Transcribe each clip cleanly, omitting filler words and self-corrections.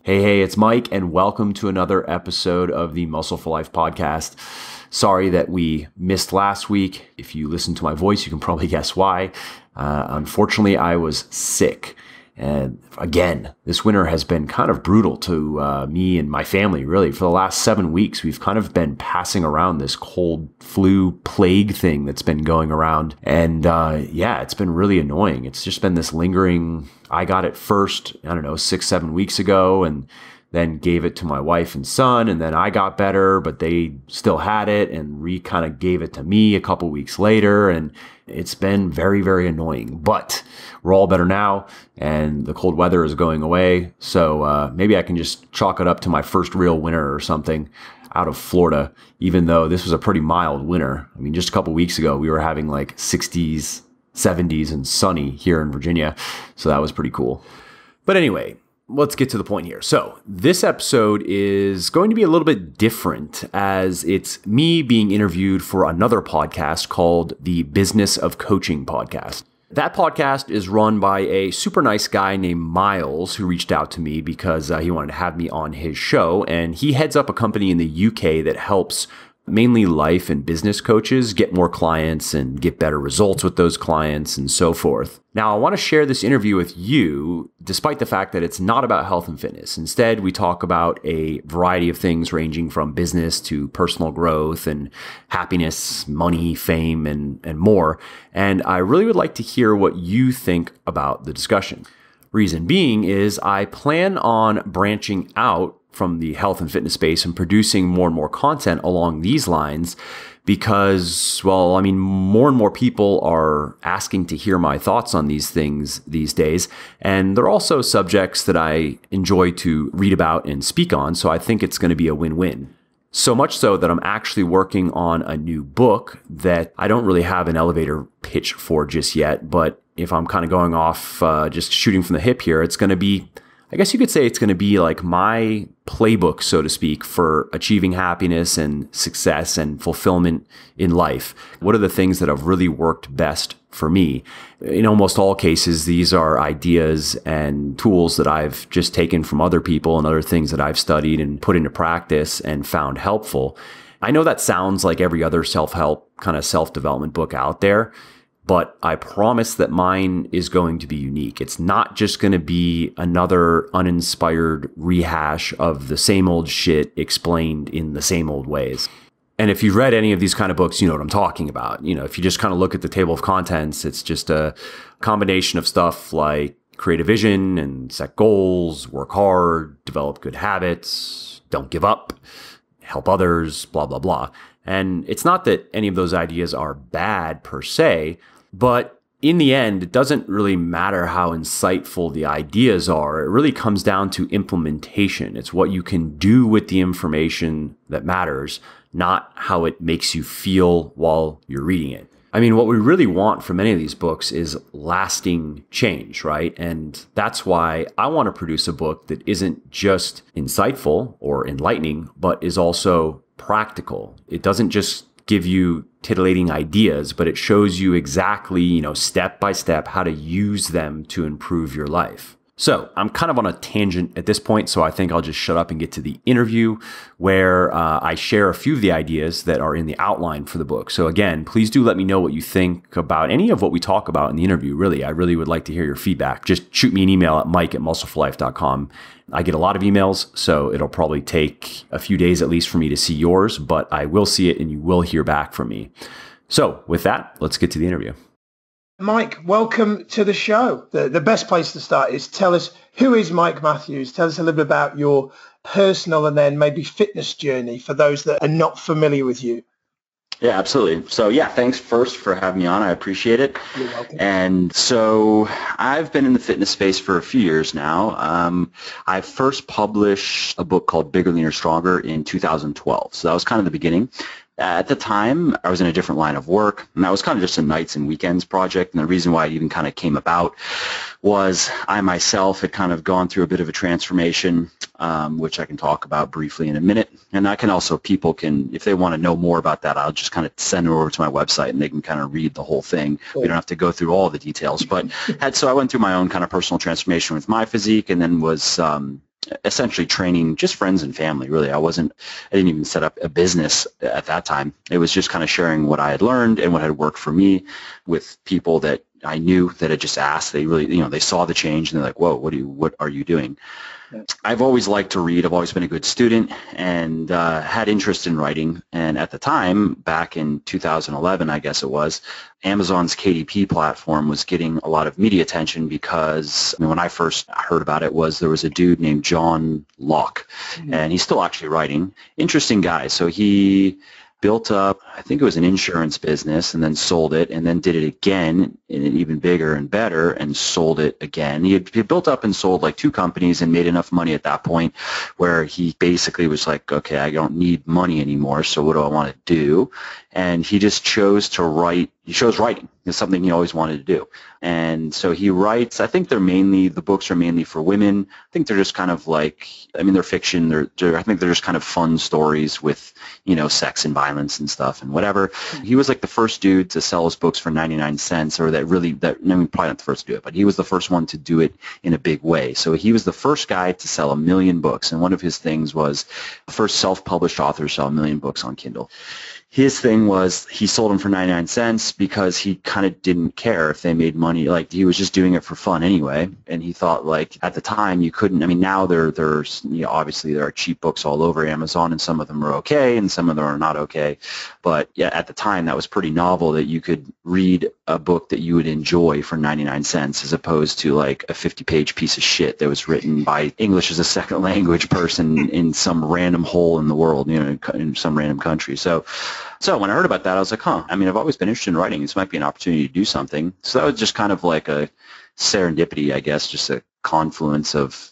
Hey, it's Mike, and welcome to another episode of the Muscle for Life podcast. Sorry that we missed last week. If you listen to my voice, you can probably guess why. Unfortunately, I was sick. And again, this winter has been kind of brutal to me and my family, really. For the last 7 weeks, we've kind of been passing around this cold flu plague thing that's been going around. And it's been really annoying. It's just been this lingering, I got it first, 6-7 weeks ago, and then gave it to my wife and son, and then I got better, but they still had it and kind of gave it to me a couple weeks later, and it's been very, very annoying. But we're all better now, and the cold weather is going away, so maybe I can just chalk it up to my first real winter or something out of Florida, even though this was a pretty mild winter. I mean, just a couple weeks ago, we were having like 60s, 70s, and sunny here in Virginia, so that was pretty cool. But anyway, let's get to the point here. So this episode is going to be a little bit different, as it's me being interviewed for another podcast called the Business of Coaching podcast. That podcast is run by a super nice guy named Miles, who reached out to me because he wanted to have me on his show. And he heads up a company in the UK that helps mainly life and business coaches get more clients and get better results with those clients and so forth. Now, I want to share this interview with you, despite the fact that it's not about health and fitness. Instead, we talk about a variety of things ranging from business to personal growth and happiness, money, fame, and more. And I really would like to hear what you think about the discussion. Reason being is I plan on branching out from the health and fitness space and producing more and more content along these lines because, more and more people are asking to hear my thoughts on these things these days. And they're also subjects that I enjoy to read about and speak on. So I think it's going to be a win-win. So much so that I'm actually working on a new book that I don't really have an elevator pitch for just yet. But if I'm kind of going off, just shooting from the hip here, it's going to be, I guess you could say it's going to be like my playbook, so to speak, for achieving happiness and success and fulfillment in life. What are the things that have really worked best for me? In almost all cases, these are ideas and tools that I've just taken from other people and other things that I've studied and put into practice and found helpful. I know that sounds like every other self-help kind of self-development book out there, but I promise that mine is going to be unique. It's not just going to be another uninspired rehash of the same old shit explained in the same old ways. And if you've read any of these kind of books, you know what I'm talking about. If you just kind of look at the table of contents, it's just a combination of stuff like create a vision and set goals, work hard, develop good habits, don't give up, help others, blah, blah, blah. And it's not that any of those ideas are bad per se, but in the end, it doesn't really matter how insightful the ideas are. It really comes down to implementation. It's what you can do with the information that matters, not how it makes you feel while you're reading it. What we really want from any of these books is lasting change, right? And that's why I want to produce a book that isn't just insightful or enlightening, but is also practical. It doesn't just give you titillating ideas, but it shows you exactly, step by step how to use them to improve your life. So I'm kind of on a tangent at this point, so I think I'll just shut up and get to the interview where I share a few of the ideas that are in the outline for the book. So again, please do let me know what you think about any of what we talk about in the interview. Really, I really would like to hear your feedback. Just shoot me an email at mike@muscleforlife.com. I get a lot of emails, so it'll probably take a few days at least for me to see yours, but I will see it and you will hear back from me. So with that, let's get to the interview. Mike, welcome to the show. The best place to start is tell us, who is Mike Matthews? Tell us a little bit about your personal and then maybe fitness journey for those that are not familiar with you. Yeah, absolutely. So thanks first for having me on. I appreciate it. You're welcome. And so I've been in the fitness space for a few years now. I first published a book called Bigger, Leaner, Stronger in 2012. So that was kind of the beginning. At the time, I was in a different line of work, and that was kind of just a nights and weekends project. And the reason why it even kind of came about was I myself had kind of gone through a bit of a transformation, which I can talk about briefly in a minute. And I can also, people can, if they want to know more about that, I'll just kind of send it over to my website and they can kind of read the whole thing. We don't have to go through all the details. But so I went through my own kind of personal transformation with my physique, and then was essentially training just friends and family, really. I didn't even set up a business at that time. It was just kind of sharing what I had learned and what had worked for me with people that I knew that had just asked. They really, they saw the change and they're like, whoa, what are you doing? I've always liked to read. I've always been a good student and had interest in writing. And at the time, back in 2011, I guess it was, Amazon's KDP platform was getting a lot of media attention because when I first heard about it there was a dude named John Locke, and he's still actually writing. Interesting guy. So he built up, I think it was an insurance business, and then sold it, and then did it again in an even bigger and better, and sold it again. He built up and sold like 2 companies and made enough money at that point where he basically was like, okay, I don't need money anymore, so what do I want to do? And he just chose to write. He chose writing. It's something he always wanted to do. And so he writes. I think the books are mainly for women. I think they're just kind of like, they're fiction. I think they're just kind of fun stories with, sex and violence and stuff and whatever. He was like the first dude to sell his books for 99 cents, or probably not the first to do it, but he was the first one to do it in a big way. So he was the first guy to sell 1 million books. And one of his things was the first self-published author to sell 1 million books on Kindle. His thing was he sold them for 99 cents because he kind of didn't care if they made money. Like, he was just doing it for fun anyway. And he thought, like, at the time you couldn't, now there's obviously there are cheap books all over Amazon, and some of them are okay and some of them are not okay. But yeah, at the time that was pretty novel that you could read a book that you would enjoy for 99 cents as opposed to like a 50-page piece of shit that was written by English as a second language person in some random hole in the world, in some random country. So when I heard about that, I was like, I've always been interested in writing. This might be an opportunity to do something. So that was just kind of like a serendipity, I guess, just a confluence of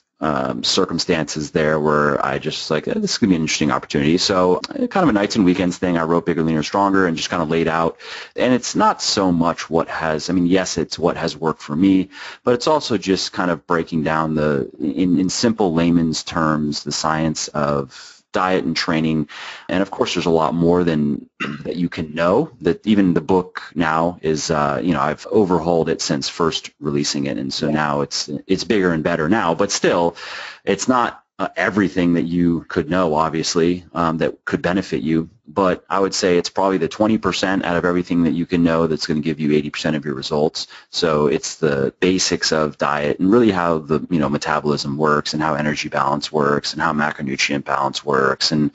circumstances there where I just like, this is going to be an interesting opportunity. So kind of a nights and weekends thing. I wrote Bigger, Leaner, Stronger and just kind of laid out. And it's not so much yes, it's what has worked for me, but it's also just kind of breaking down in simple layman's terms, the science of diet and training. And of course, there's a lot more than that you can know. That even the book now is, I've overhauled it since first releasing it, and so now it's bigger and better now. But still, it's not everything that you could know, obviously, that could benefit you. But I would say it's probably the 20% out of everything that you can know that's going to give you 80% of your results. So it's the basics of diet and really how the metabolism works and how energy balance works and how macronutrient balance works and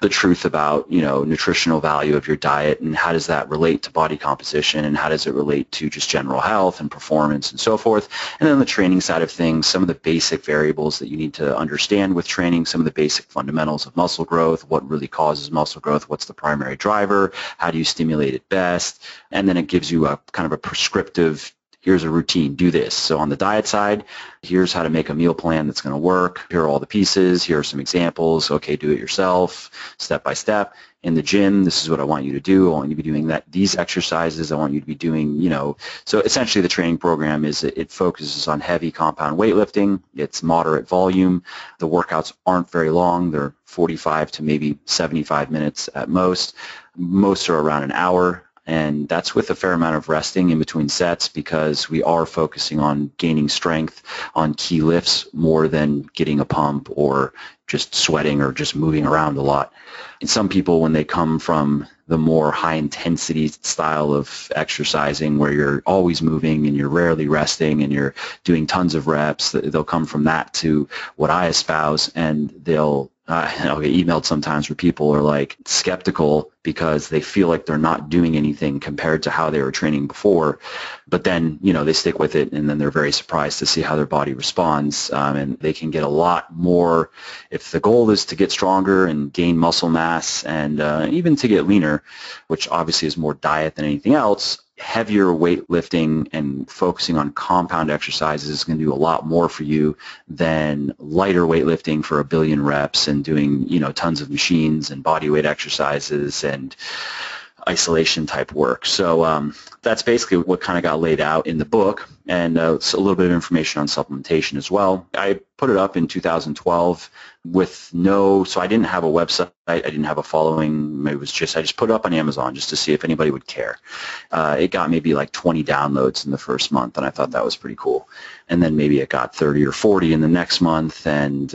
the truth about nutritional value of your diet and how does that relate to body composition and how does it relate to just general health and performance and so forth. And then the training side of things, some of the basic variables that you need to understand with training, some of the basic fundamentals of muscle growth, what really causes muscle growth, what's the primary driver, how do you stimulate it best, and then it gives you a kind of a prescriptive, here's a routine, do this. So on the diet side, here's how to make a meal plan that's going to work, here are all the pieces, here are some examples, okay, do it yourself, step by step. In the gym, this is what I want you to do. I want you to be doing these exercises. I want you to be doing, so essentially the training program it focuses on heavy compound weightlifting. It's moderate volume. The workouts aren't very long. They're 45 to maybe 75 minutes at most. Most are around an hour. And that's with a fair amount of resting in between sets because we are focusing on gaining strength on key lifts more than getting a pump or just sweating or just moving around a lot. And some people, when they come from the more high-intensity style of exercising where you're always moving and you're rarely resting and you're doing tons of reps, they'll come from that to what I espouse, and I'll get emailed sometimes where people are like skeptical because they feel like they're not doing anything compared to how they were training before. But then, they stick with it and then they're very surprised to see how their body responds. And they can get a lot more if the goal is to get stronger and gain muscle mass and even to get leaner, which obviously is more diet than anything else. Heavier weightlifting and focusing on compound exercises is going to do a lot more for you than lighter weightlifting for 1 billion reps and doing, tons of machines and body weight exercises and isolation type work. So that's basically what kind of got laid out in the book, and it's a little bit of information on supplementation as well. I put it up in 2012 so I didn't have a website, I didn't have a following. I just put it up on Amazon just to see if anybody would care. It got maybe like 20 downloads in the first month, and I thought that was pretty cool. And then maybe it got 30 or 40 in the next month, and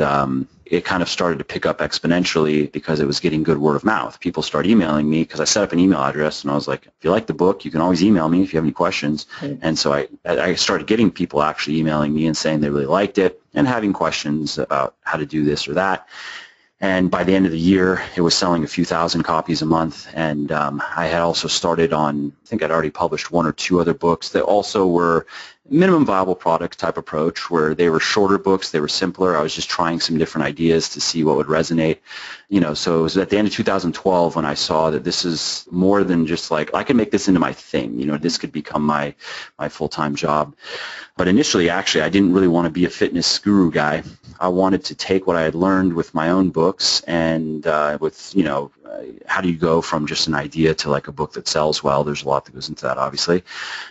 it kind of started to pick up exponentially because it was getting good word of mouth. People started emailing me because I set up an email address, and I was like, if you like the book, you can always email me if you have any questions. And so I started getting people actually emailing me and saying they really liked it and having questions about how to do this or that. And by the end of the year, it was selling a few thousand copies a month. And I had also started on, I think I'd already published 1 or 2 other books that also were minimum viable product type approach, where they were shorter books, they were simpler. I was just trying some different ideas to see what would resonate. So it was at the end of 2012 when I saw that this is more than just like, I can make this into my thing. This could become my full-time job. But initially, actually, I didn't really want to be a fitness guru guy. I wanted to take what I had learned with my own books and how do you go from just an idea to like a book that sells well? There's a lot that goes into that, obviously.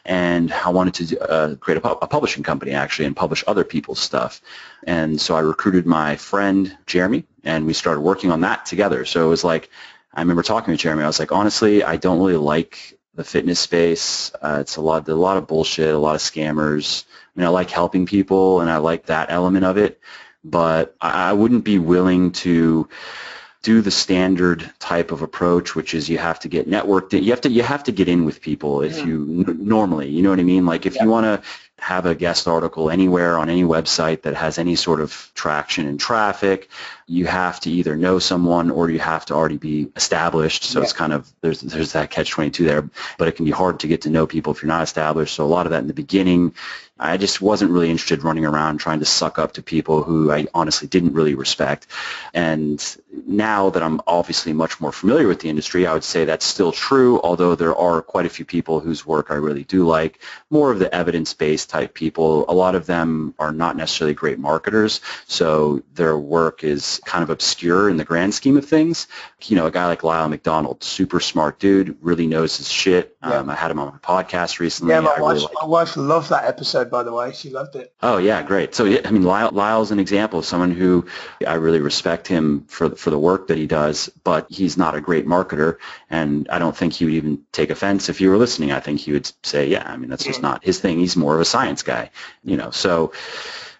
And I wanted to create a publishing company, actually, and publish other people's stuff. And so I recruited my friend, Jeremy, and we started working on that together. So it was like, I remember talking to Jeremy, I was like, honestly, I don't really like the fitness space. It's a lot of bullshit, a lot of scammers. I like helping people, and I like that element of it, but I wouldn't be willing to do the standard type of approach, which is you have to get networked in. You have to get in with people if you normally, you know what I mean? Like if you want to have a guest article anywhere on any website that has any sort of traction and traffic, you have to either know someone or you have to already be established. So it's kind of, there's that catch-22 there, but it can be hard to get to know people if you're not established. So a lot of that in the beginning, I just wasn't really interested running around trying to suck up to people who I honestly didn't really respect. And now that I'm obviously much more familiar with the industry, I would say that's still true, although there are quite a few people whose work I really do like, more of the evidence-based type people. A lot of them are not necessarily great marketers, so their work is kind of obscure in the grand scheme of things. A guy like Lyle McDonald, super smart dude, really knows his shit. I had him on my podcast recently. Yeah, my wife loved that episode, by the way. She loved it. Oh, yeah, great. So, Lyle's an example of someone who I really respect him for the work that he does, but he's not a great marketer, and I don't think he would even take offense if you were listening. I think he would say, that's just not his thing. He's more of a science guy, so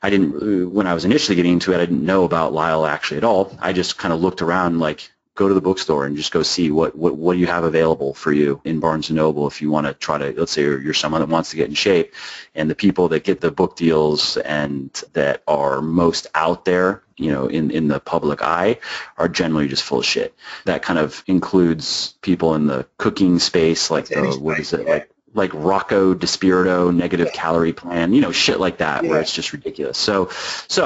I didn't, when I was initially getting into it, I didn't know about Lyle actually at all. I just kind of looked around, like, go to the bookstore and just go see what do you have available for you in Barnes & Noble if you want to try to, let's say you're someone that wants to get in shape, and the people that get the book deals and that are most out there, in the public eye are generally just full of shit. That kind of includes people in the cooking space, like like Rocco DiSpirito, negative calorie plan, shit like that, where it's just ridiculous. So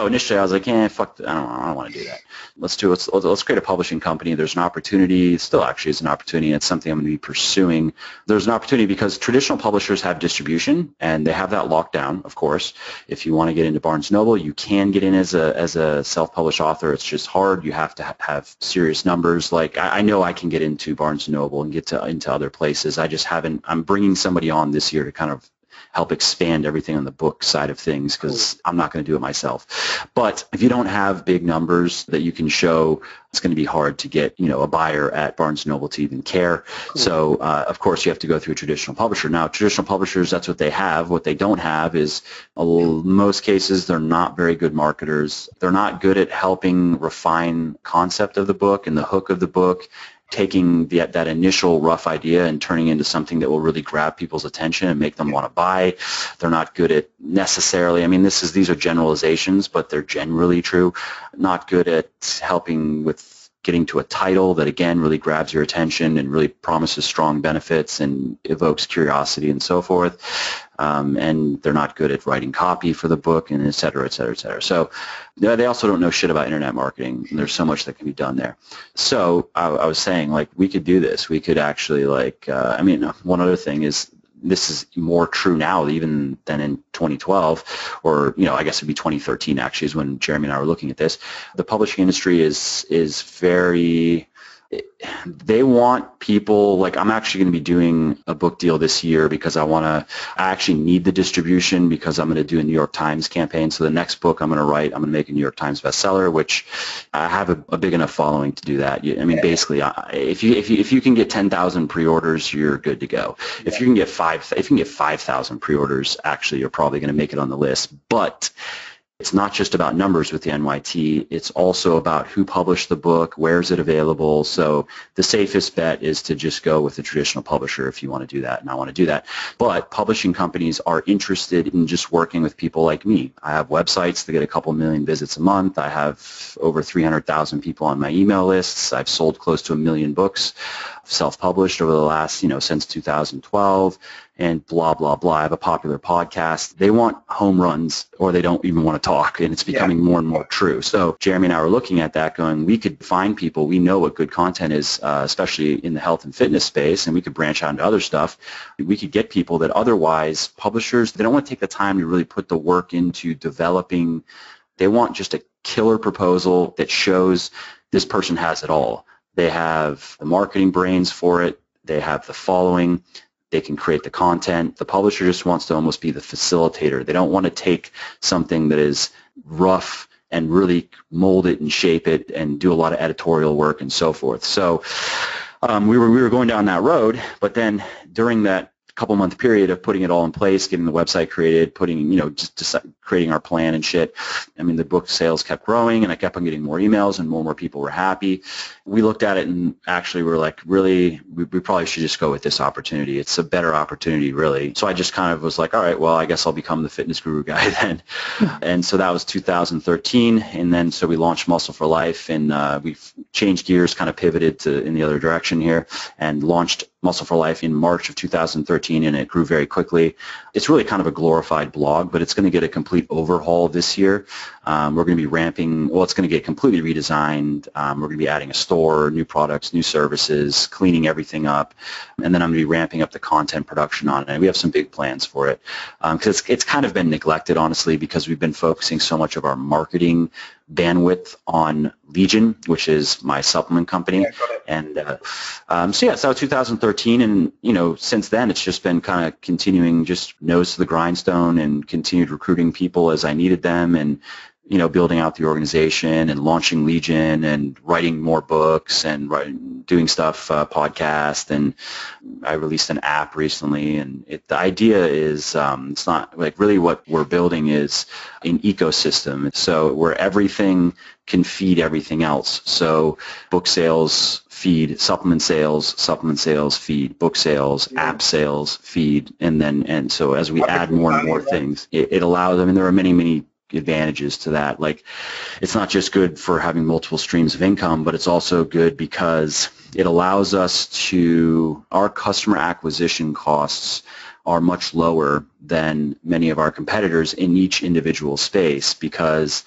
initially I was like, fuck, I don't want to do that. Let's create a publishing company. There's an opportunity. It still actually is an opportunity. It's something I'm going to be pursuing. There's an opportunity because traditional publishers have distribution, and they have that locked down, of course. If you want to get into Barnes & Noble, you can get in as a self-published author. It's just hard. You have to have serious numbers. Like I know I can get into Barnes & Noble and get into other places. I just haven't. I'm bringing somebody on this year to kind of help expand everything on the book side of things, because I'm not going to do it myself. But if you don't have big numbers that you can show, it's going to be hard to get a buyer at Barnes & Noble to even care. So of course you have to go through a traditional publisher. Now traditional publishers, that's what they have. What they don't have is, in most cases, they're not very good marketers. They're not good at helping refine concept of the book and the hook of the book, taking that initial rough idea and turning into something that will really grab people's attention and make them want to buy. They're not good at necessarily, these are generalizations, but they're generally true, not good at helping with getting to a title that, again, really grabs your attention and really promises strong benefits and evokes curiosity and so forth. And they're not good at writing copy for the book, and et cetera, et cetera, et cetera. So they also don't know shit about internet marketing, and there's so much that can be done there. So I was saying, like, we could do this. We could actually, one other thing is, this is more true now even than in 2012, or I guess it'd be 2013 actually is when Jeremy and I were looking at this. The publishing industry is very they want people, like I'm actually going to be doing a book deal this year because I actually need the distribution because I'm going to do a New York Times campaign. So the next book I'm going to write, I'm going to make a New York Times bestseller, which I have a big enough following to do that. I mean, basically, if you can get 10,000 pre-orders, you're good to go. If you can get 5,000 pre-orders, actually, you're probably going to make it on the list. But it's not just about numbers with the NYT. It's also about who published the book, where is it available. So the safest bet is to just go with a traditional publisher if you want to do that, and I want to do that. But publishing companies are interested in just working with people like me. I have websites that get a couple million visits a month. I have over 300,000 people on my email lists. I've sold close to 1 million books self-published over the last, since 2012. And blah, blah, blah. I have a popular podcast. They want home runs or they don't even want to talk, and it's becoming more and more true. So Jeremy and I were looking at that going, we could find people. We know what good content is, especially in the health and fitness space, and we could branch out into other stuff. We could get people that otherwise publishers, they don't want to take the time to really put the work into developing. They want just a killer proposal that shows this person has it all. They have the marketing brains for it. They have the following. They can create the content. The publisher just wants to almost be the facilitator. They don't want to take something that is rough and really mold it and shape it and do a lot of editorial work and so forth. So we were going down that road, but then during that couple-month period of putting it all in place, getting the website created, just creating our plan and shit. I mean, the book sales kept growing, and I kept on getting more emails, and more people were happy. We looked at it and actually were like, really, we probably should just go with this opportunity. It's a better opportunity, really. So I just kind of was like, all right, well, I guess I'll become the fitness guru guy then. And so that was 2013, and then so we launched Muscle for Life, and we've changed gears, kind of pivoted in the other direction here, and launched Muscle for Life in March of 2013, and it grew very quickly. It's really kind of a glorified blog, but it's going to get a complete overhaul this year. We're going to be ramping, well, it's going to get completely redesigned. We're going to be adding a store, new products, new services, cleaning everything up, and then I'm going to be ramping up the content production on it. And we have some big plans for it because it's kind of been neglected, honestly, because we've been focusing so much of our marketing bandwidth on Legion, which is my supplement company. Yeah, got it. And so 2013, and since then it's just been kind of continuing, just nose to the grindstone, and continued recruiting people as I needed them, and building out the organization and launching Legion and writing more books and doing stuff, podcast, and I released an app recently. And the idea is it's not like, really what we're building is an ecosystem. So where everything can feed everything else. So book sales feed supplement sales feed book sales, app sales feed, and so as we add more and more things, it allows. I mean, there are many advantages to that. Like, it's not just good for having multiple streams of income, but it's also good because it allows us our customer acquisition costs are much lower than many of our competitors in each individual space, because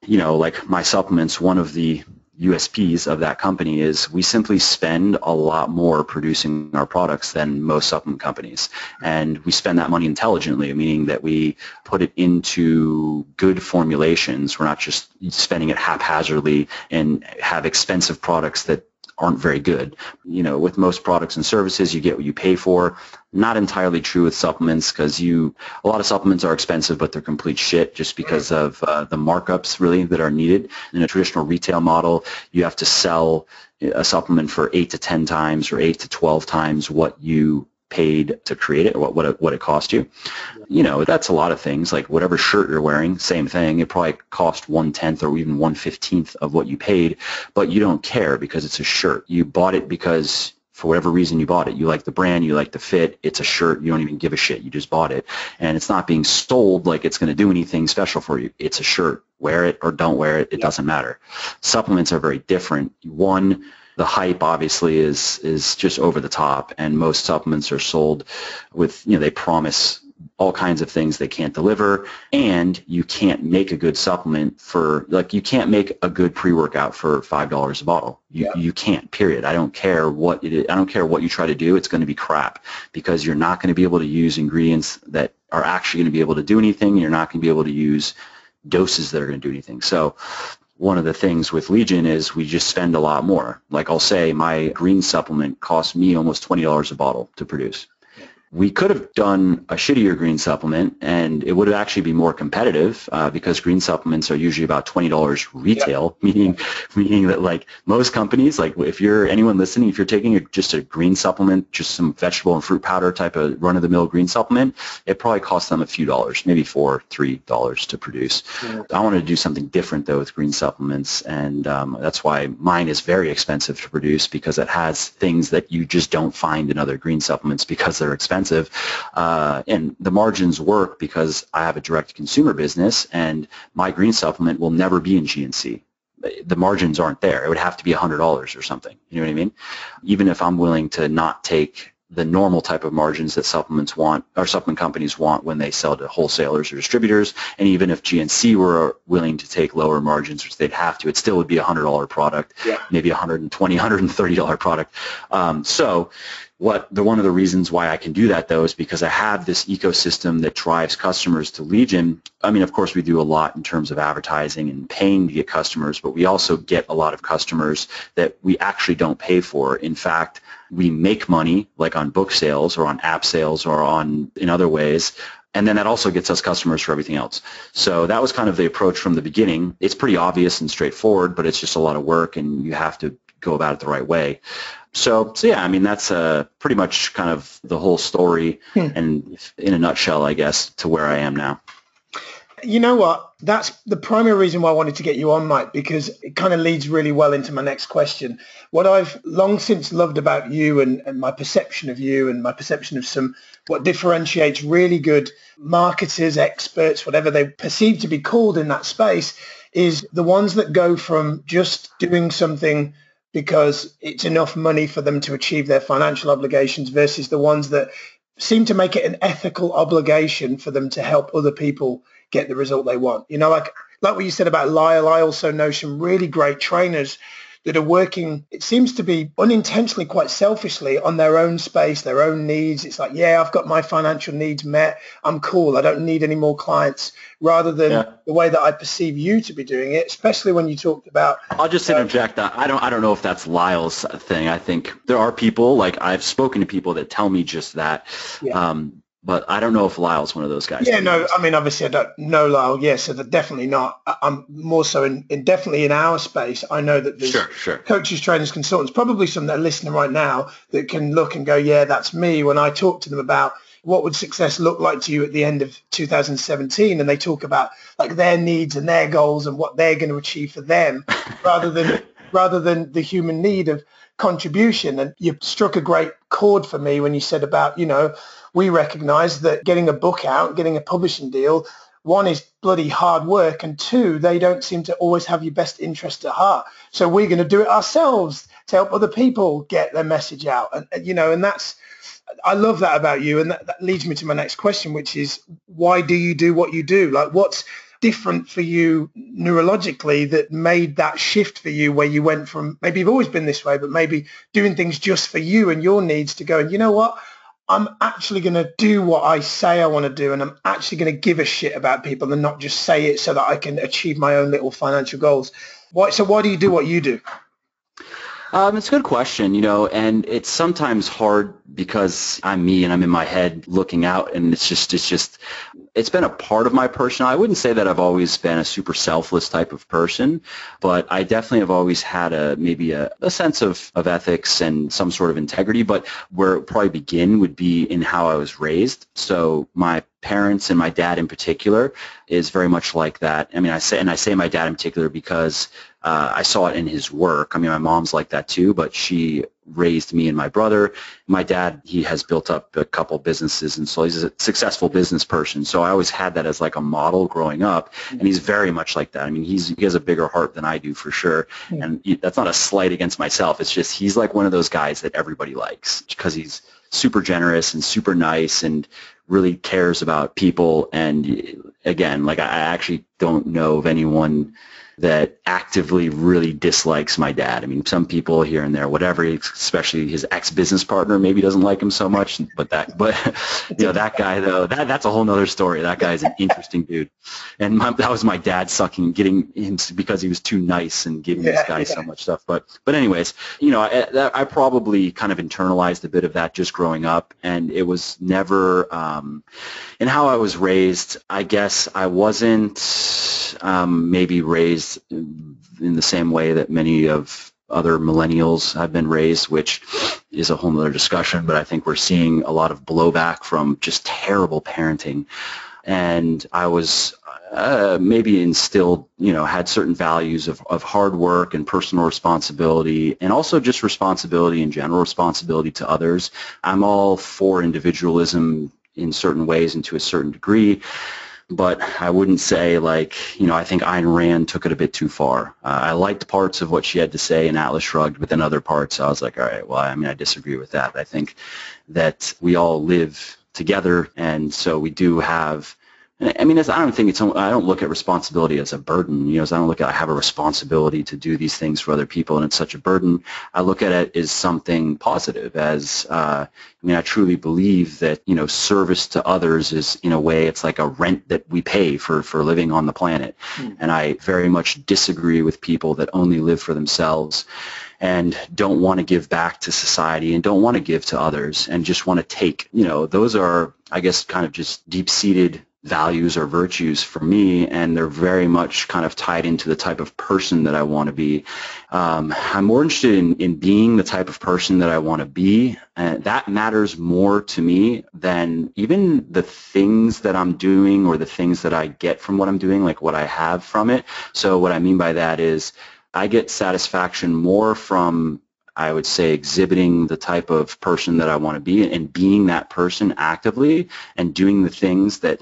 like my supplements, one of the USPs of that company is we simply spend a lot more producing our products than most supplement companies, and we spend that money intelligently, meaning that we put it into good formulations. We're not just spending it haphazardly and have expensive products that aren't very good. With most products and services, you get what you pay for. Not entirely true with supplements, because a lot of supplements are expensive, but they're complete shit just because of the markups really that are needed. In a traditional retail model, you have to sell a supplement for 8 to 10 times or 8 to 12 times what you paid to create it, or what it cost you. That's a lot of things. Like whatever shirt you're wearing, same thing. It probably cost 1/10 or even 1/15 of what you paid, but you don't care because it's a shirt. You bought it because for whatever reason you bought it. You like the brand, you like the fit, it's a shirt, you don't even give a shit, you just bought it. And it's not being sold like it's going to do anything special for you. It's a shirt. Wear it or don't wear it, it doesn't matter. Supplements are very different. One, the hype obviously is just over the top, and most supplements are sold with, they promise all kinds of things they can't deliver, and you can't make a good supplement you can't make a good pre-workout for $5 a bottle. You can't, period. I don't care what it is. I don't care what you try to do. It's going to be crap, because you're not going to be able to use ingredients that are actually going to be able to do anything. You're not going to be able to use doses that are going to do anything. So one of the things with Legion is we just spend a lot more. Like I'll say my green supplement cost me almost $20 a bottle to produce. We could have done a shittier green supplement, and it would actually be more competitive because green supplements are usually about $20 retail, meaning that like most companies, like if you're anyone listening, if you're taking just a green supplement, just some vegetable and fruit powder type of run-of-the-mill green supplement, it probably costs them a few dollars, maybe $4, $3 to produce. I wanted to do something different though with green supplements, and that's why mine is very expensive to produce, because it has things that you just don't find in other green supplements because they're expensive. And the margins work because I have a direct consumer business, and my green supplement will never be in GNC. The margins aren't there. It would have to be $100 or something. You know what I mean? Even if I'm willing to not take the normal type of margins that supplements want, or supplement companies want when they sell to wholesalers or distributors, and even if GNC were willing to take lower margins, which they'd have to, it still would be a $100 product, maybe $120, $130 product. One of the reasons why I can do that, though, is because I have this ecosystem that drives customers to Legion. I mean, of course, we do a lot in terms of advertising and paying to get customers, but we also get a lot of customers that we actually don't pay for. In fact, we make money, like on book sales or on app sales or in other ways, and then that also gets us customers for everything else. So that was kind of the approach from the beginning. It's pretty obvious and straightforward, but it's just a lot of work, and you have to go about it the right way. So yeah, I mean, that's pretty much kind of the whole story, and in a nutshell, I guess, to where I am now. You know what? That's the primary reason why I wanted to get you on, Mike, because it kind of leads really well into my next question. What I've long since loved about you and my perception of you and my perception of what differentiates really good marketers, experts, whatever they perceive to be called in that space, is the ones that go from just doing something because it's enough money for them to achieve their financial obligations versus the ones that seem to make it an ethical obligation for them to help other people get the result they want. You know, like what you said about Lyle, I also know some really great trainers that are working, it seems to be unintentionally, quite selfishly, on their own space, their own needs. It's like, yeah, I've got my financial needs met. I'm cool. I don't need any more clients, rather than the way that I perceive you to be doing it, especially when you talked about... I'll just interject. I don't know if that's Lyle's thing. I think there are people, like I've spoken to people that tell me just that. But I don't know if Lyle's one of those guys. Yeah, no, I mean, obviously I don't know Lyle. Yes, so they're definitely not. I'm more so definitely in our space. I know that there's coaches, trainers, consultants, probably some that are listening right now that can look and go, yeah, that's me. When I talk to them about what would success look like to you at the end of 2017, and they talk about like their needs and their goals and what they're going to achieve for them, rather than the human need of contribution. And you struck a great chord for me when you said about, you know, we recognize that getting a book out, getting a publishing deal, one is bloody hard work, and two, they don't seem to always have your best interest at heart. So we're going to do it ourselves to help other people get their message out. And you know, and that's, I love that about you. And that leads me to my next question, which is, why do you do what you do? Like, what's different for you neurologically that made that shift for you, where you went from, maybe you've always been this way, but maybe doing things just for you and your needs, to go, and you know what? I'm actually going to do what I say I want to do, and I'm actually going to give a shit about people and not just say it so that I can achieve my own little financial goals. Why do you do what you do? It's a good question, you know, and it's sometimes hard because I'm me and I'm in my head looking out, and it's been a part of my personality. I wouldn't say that I've always been a super selfless type of person, but I definitely have always had maybe a sense of ethics and some sort of integrity. But where it would probably begin would be in how I was raised. So my parents, and my dad in particular, is very much like that. I mean, I say my dad in particular because I saw it in his work. I mean, my mom's like that too, but she raised me and my brother. My dad, he has built up a couple businesses, and so he's a successful business person. So I always had that as like a model growing up, and he's very much like that. I mean, he has a bigger heart than I do for sure, and that's not a slight against myself. It's just he's like one of those guys that everybody likes because he's super generous and super nice and really cares about people. And again, like I actually don't know of anyone that actively really dislikes my dad. I mean, some people here and there, whatever, especially his ex-business partner maybe doesn't like him so much, but that guy though, that's a whole nother story. That guy's an interesting dude. And that was my dad getting him because he was too nice and giving this guy so much stuff. But anyways, I probably kind of internalized a bit of that just growing up, and it was never, in how I was raised, I guess I wasn't maybe raised in the same way that many of other millennials have been raised, which is a whole other discussion, but I think we're seeing a lot of blowback from just terrible parenting. And I was maybe instilled, had certain values of hard work and personal responsibility, and also just responsibility in general, responsibility to others. I'm all for individualism in certain ways and to a certain degree, but I wouldn't say I think Ayn Rand took it a bit too far. I liked parts of what she had to say in Atlas Shrugged, but then other parts I was like, all right, well, I disagree with that. I think that we all live together, and so we do have, I don't look at responsibility as a burden. I don't look at I have a responsibility to do these things for other people and it's such a burden. I look at it as something positive, as I truly believe that, service to others is, in a way, it's like a rent that we pay for living on the planet. And I very much disagree with people that only live for themselves and don't want to give back to society and don't want to give to others and just want to take. Those are, I guess, kind of just deep-seated values or virtues for me, and they're very much kind of tied into the type of person that I want to be. I'm more interested in being the type of person that I want to be, and that matters more to me than even the things that I'm doing or the things that I get from what I'm doing, like what I have from it. So what I mean by that is I get satisfaction more from, I would say, exhibiting the type of person that I want to be and being that person actively and doing the things that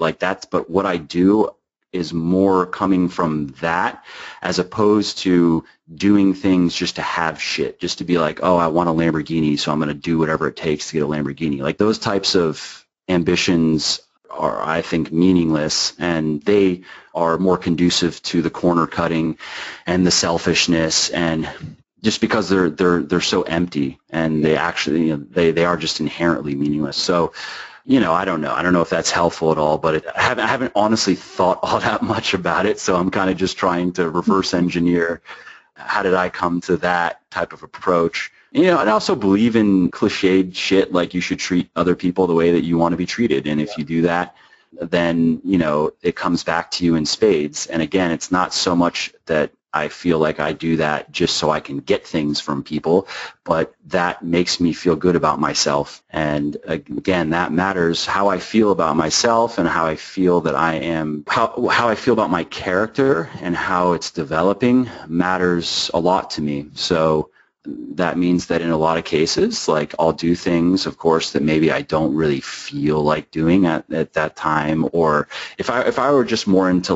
but what I do is more coming from that as opposed to doing things just to have shit, just to be like, oh, I want a Lamborghini, so I'm going to do whatever it takes to get a Lamborghini. Like those types of ambitions are, I think, meaningless, and they are more conducive to the corner cutting and the selfishness, and just because they're so empty, and they actually they are just inherently meaningless. So I don't know if that's helpful at all, but I haven't honestly thought all that much about it. So I'm kind of just trying to reverse engineer how did I come to that type of approach. And I also believe in cliched shit like you should treat other people the way that you want to be treated, and if you do that, then it comes back to you in spades. And again, it's not so much that I feel like I do that just so I can get things from people, but that makes me feel good about myself. And again, that matters. How I feel about myself and how I feel that I am, how I feel about my character and how it's developing matters a lot to me. So that means that in a lot of cases, I'll do things, of course, that maybe I don't really feel like doing at that time. Or if I were just more into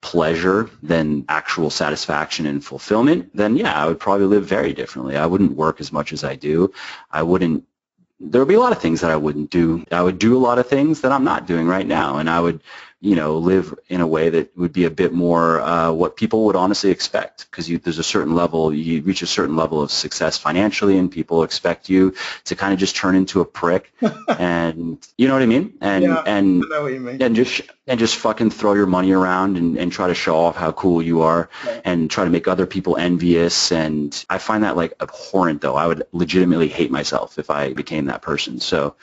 pleasure than actual satisfaction and fulfillment, then yeah, I would probably live very differently. I wouldn't work as much as I do. There would be a lot of things that I wouldn't do. I would do a lot of things that I'm not doing right now, and I would live in a way that would be a bit more what people would honestly expect, because there's a certain level, you reach a certain level of success financially, and people expect you to kind of just turn into a prick, and you know what I mean? And yeah, I know what you mean. And just fucking throw your money around and try to show off how cool you are, and try to make other people envious. And I find that abhorrent, though. I would legitimately hate myself if I became that person. So,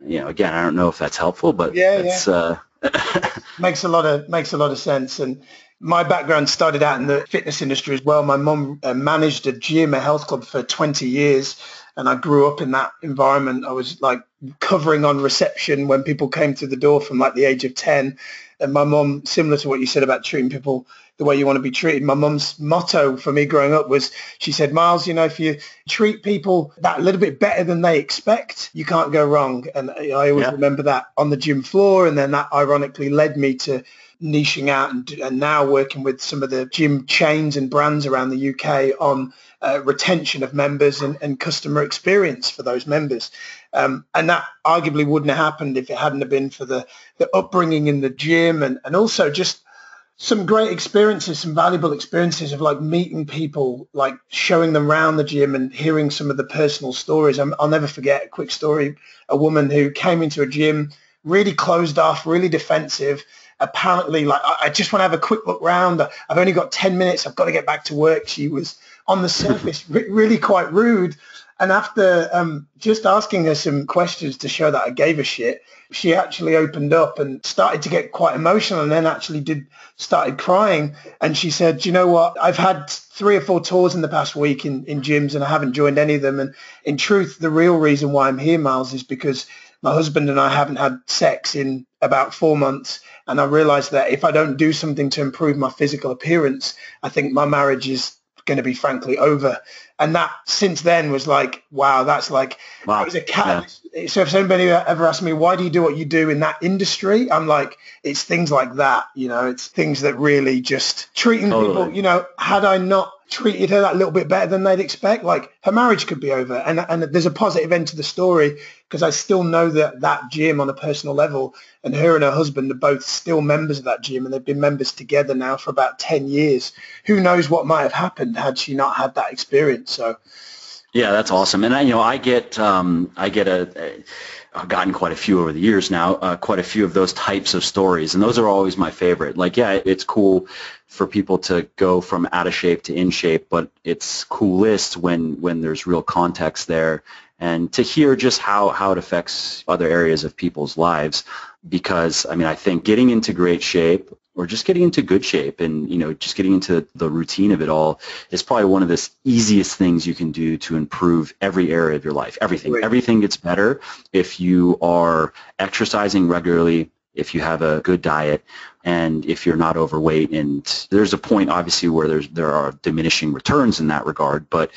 again, I don't know if that's helpful, but it's makes a lot of sense. And my background started out in the fitness industry as well. My mum managed a gym, a health club for 20 years, and I grew up in that environment. I was covering on reception when people came through the door from the age of 10. And my mum, similar to what you said about treating people the way you want to be treated, my mum's motto for me growing up was, she said, Miles, if you treat people that a little bit better than they expect, you can't go wrong. And I always remember that on the gym floor. And then that ironically led me to niching out and now working with some of the gym chains and brands around the UK on retention of members and customer experience for those members. And that arguably wouldn't have happened if it hadn't have been for the upbringing in the gym and also just some great experiences, some valuable experiences of like meeting people, like showing them around the gym and hearing some of the personal stories. I'll never forget a quick story, a woman who came into a gym really closed off, really defensive, apparently like, I just want to have a quick look round. I've only got 10 minutes. I've got to get back to work. She was on the surface really quite rude. And after just asking her some questions to show that I gave a shit, she actually opened up and started to get quite emotional, and then actually started crying. And she said, you know what, I've had 3 or 4 tours in the past week in gyms, and I haven't joined any of them. And in truth, the real reason why I'm here, Miles, is because my husband and I haven't had sex in about 4 months. And I realized that if I don't do something to improve my physical appearance, I think my marriage is going to be frankly over. And that since then was like, wow, that's like, wow. It was a catalyst. Yeah. So if anybody ever asks me, why do you do what you do in that industry? I'm like, it's things like that, you know, it's things that really just treating people, you know, had I not treated her that little bit better than they'd expect, like her marriage could be over. And there's a positive end to the story, because I still know that gym on a personal level, and her and her husband are both still members of that gym, and they've been members together now for about 10 years. Who knows what might have happened had she not had that experience. So yeah, that's awesome. And I've gotten quite a few over the years now, quite a few of those types of stories, and those are always my favorite. Like, yeah, it's cool for people to go from out of shape to in shape, but it's coolest when there's real context there, and to hear just how it affects other areas of people's lives. Because, I mean, I think getting into great shape, or just getting into good shape, and, you know, just getting into the routine of it all is probably one of the easiest things you can do to improve every area of your life. Everything gets better if you are exercising regularly, if you have a good diet, and if you're not overweight. And there's a point, obviously, where there are diminishing returns in that regard. But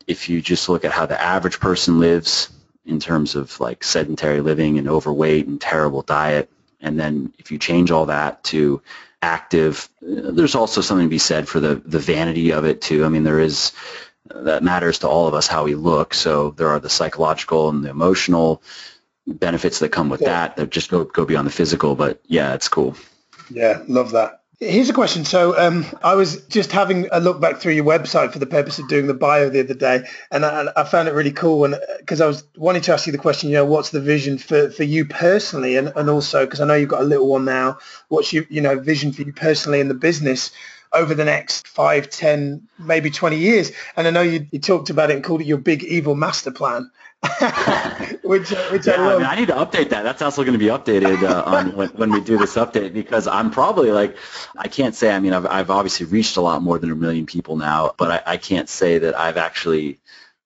if you just look at how the average person lives in terms of like sedentary living and overweight and terrible diet, and then if you change all that to active, there's also something to be said for the vanity of it too. I mean, that matters to all of us how we look. So there are the psychological and the emotional benefits that come with that just go beyond the physical. But yeah, it's cool. Yeah, love that. Here's a question. So I was just having a look back through your website for the purpose of doing the bio the other day, and I found it really cool, because I was wanting to ask you the question, you know, what's the vision for you personally, and also because I know you've got a little one now, what's your vision for you personally in the business over the next 5, 10, maybe 20 years? And I know you talked about it and called it your big evil master plan. which I love. I mean, I need to update that. That's also going to be updated on when we do this update, because I'm probably like, I can't say, I mean, I've obviously reached a lot more than 1 million people now, but I can't say that I've actually,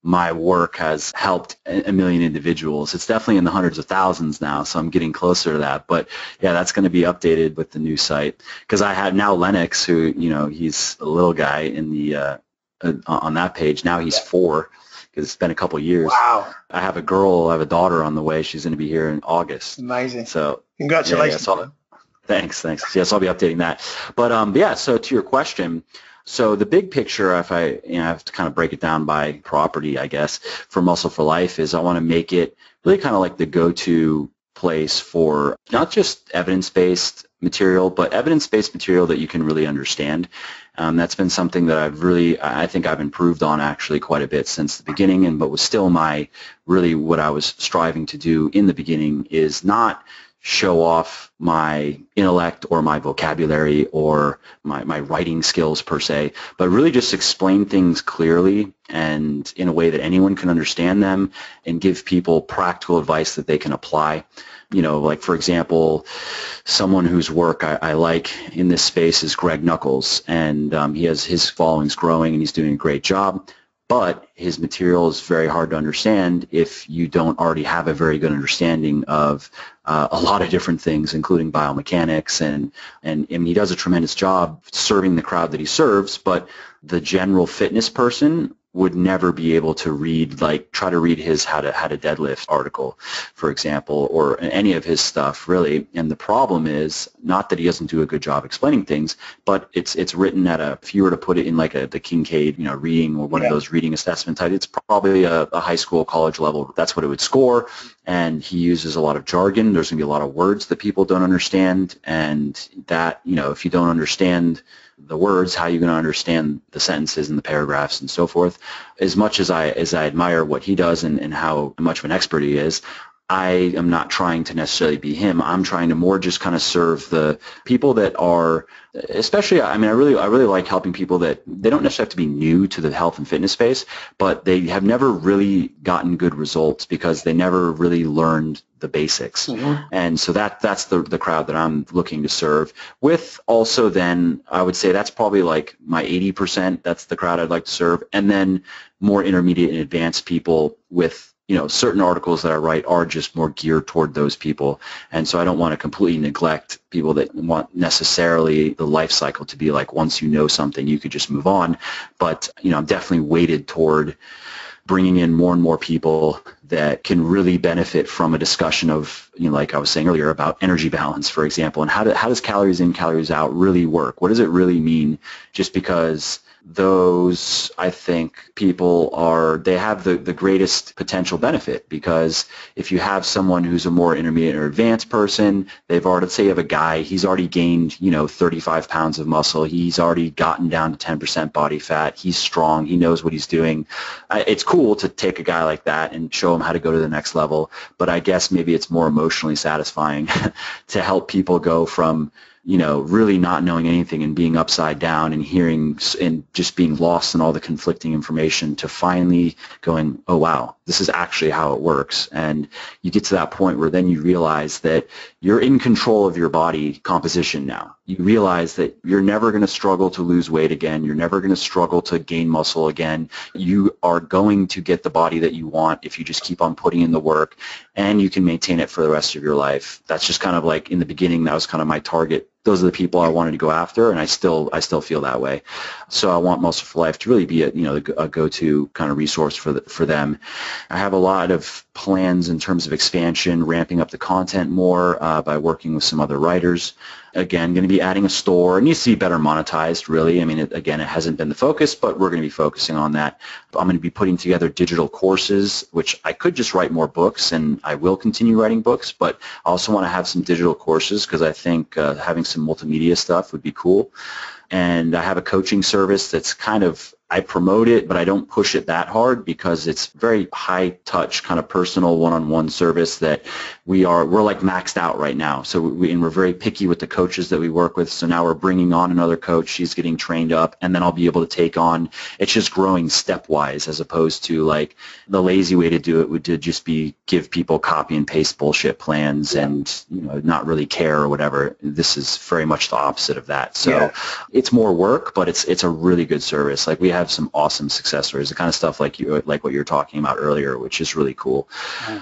my work has helped 1 million individuals. It's definitely in the hundreds of thousands now, so I'm getting closer to that. But yeah, that's going to be updated with the new site, because I have now Lennox, who, you know, he's a little guy in the on that page. Now he's 4. Because it's been a couple of years. Wow. I have a daughter on the way. She's going to be here in August. Amazing. So congratulations. Thanks. Yes, I'll be updating that. But yeah, so to your question, so the big picture, if I have to kind of break it down by property, I guess, for Muscle for Life, is I want to make it really kind of like the go-to place for not just evidence-based material, but evidence-based material that you can really understand. That's been something that I think I've improved on actually quite a bit since the beginning, but was still what I was striving to do in the beginning is not show off my intellect or my vocabulary or my writing skills per se, but really just explain things clearly and in a way that anyone can understand them, and give people practical advice that they can apply. You know, like, for example, someone whose work I like in this space is Greg Nuckols, and his following's growing and he's doing a great job, but his material is very hard to understand if you don't already have a very good understanding of a lot of different things, including biomechanics, and he does a tremendous job serving the crowd that he serves, but the general fitness person would never be able to try to read his how to deadlift article, for example, or any of his stuff, really. And the problem is not that he doesn't do a good job explaining things, but it's written if you were to put it in like the Kincaid, reading, or one of those reading assessment types, it's probably a high school, college level. That's what it would score. And he uses a lot of jargon. There's going to be a lot of words that people don't understand. And that, if you don't understand the words, how are you going to understand the sentences and the paragraphs and so forth? As much as I admire what he does and how much of an expert he is, I am not trying to necessarily be him. I'm trying to more just kind of serve the people that are, especially, I really like helping people that they don't necessarily have to be new to the health and fitness space, but they have never really gotten good results because they never really learned the basics. Mm-hmm. And so that's the crowd that I'm looking to serve. With also then, I would say that's probably like my 80%. That's the crowd I'd like to serve. And then more intermediate and advanced people with, certain articles that I write are just more geared toward those people. And so I don't want to completely neglect people that want necessarily the life cycle to be like, once you know something, you could just move on. But, I'm definitely weighted toward bringing in more and more people that can really benefit from a discussion of, like I was saying earlier, about energy balance, for example, and how does calories in, calories out really work? What does it really mean? Just because those, I think, people they have the greatest potential benefit, because if you have someone who's a more intermediate or advanced person, let's say you have a guy, he's already gained, 35 pounds of muscle, he's already gotten down to 10% body fat, he's strong, he knows what he's doing. It's cool to take a guy like that and show him how to go to the next level, but I guess maybe it's more emotionally satisfying to help people go from really not knowing anything and being upside down and hearing and just being lost in all the conflicting information to finally going, oh, wow, this is actually how it works. And you get to that point where then you realize that you're in control of your body composition now. You realize that you're never going to struggle to lose weight again. You're never going to struggle to gain muscle again. You are going to get the body that you want if you just keep on putting in the work, and you can maintain it for the rest of your life. That's just kind of like in the beginning, that was kind of my target. Those are the people I wanted to go after, and I still feel that way. So I want Muscle for Life to really be a go-to kind of resource for them. I have a lot of plans in terms of expansion, ramping up the content more by working with some other writers. Again, going to be adding a store. It needs to be better monetized, really. I mean, it hasn't been the focus, but we're going to be focusing on that. I'm going to be putting together digital courses, which I could just write more books, and I will continue writing books, but I also want to have some digital courses because I think having some multimedia stuff would be cool. And I have a coaching service that's I promote it, but I don't push it that hard because it's very high touch, kind of personal one-on-one service that we're like maxed out right now. So we're very picky with the coaches that we work with. So now we're bringing on another coach. She's getting trained up, and then I'll be able to take on, it's just growing stepwise as opposed to like the lazy way to do it would just be give people copy and paste bullshit plans and, not really care or whatever. This is very much the opposite of that. So it's more work, but it's a really good service. Like we have some awesome success stories, the kind of stuff like what you're talking about earlier, which is really cool.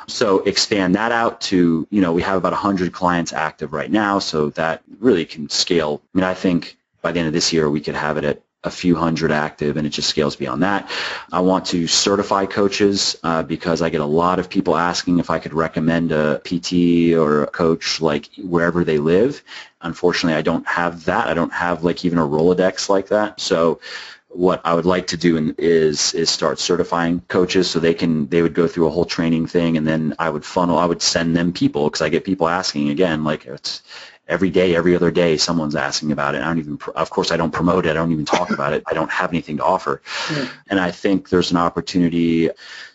So expand that out to, we have about 100 clients active right now, so that really can scale. I mean, I think by the end of this year, we could have it at a few hundred active, and it just scales beyond that. I want to certify coaches because I get a lot of people asking if I could recommend a PT or a coach like wherever they live. Unfortunately, I don't have that. I don't have like even a Rolodex like that. So what I would like to do is start certifying coaches so they would go through a whole training thing, and then I would send them people, because I get people asking again, like it's every day, every other day, someone's asking about it. Of course, I don't promote it. I don't even talk about it. I don't have anything to offer. And I think there's an opportunity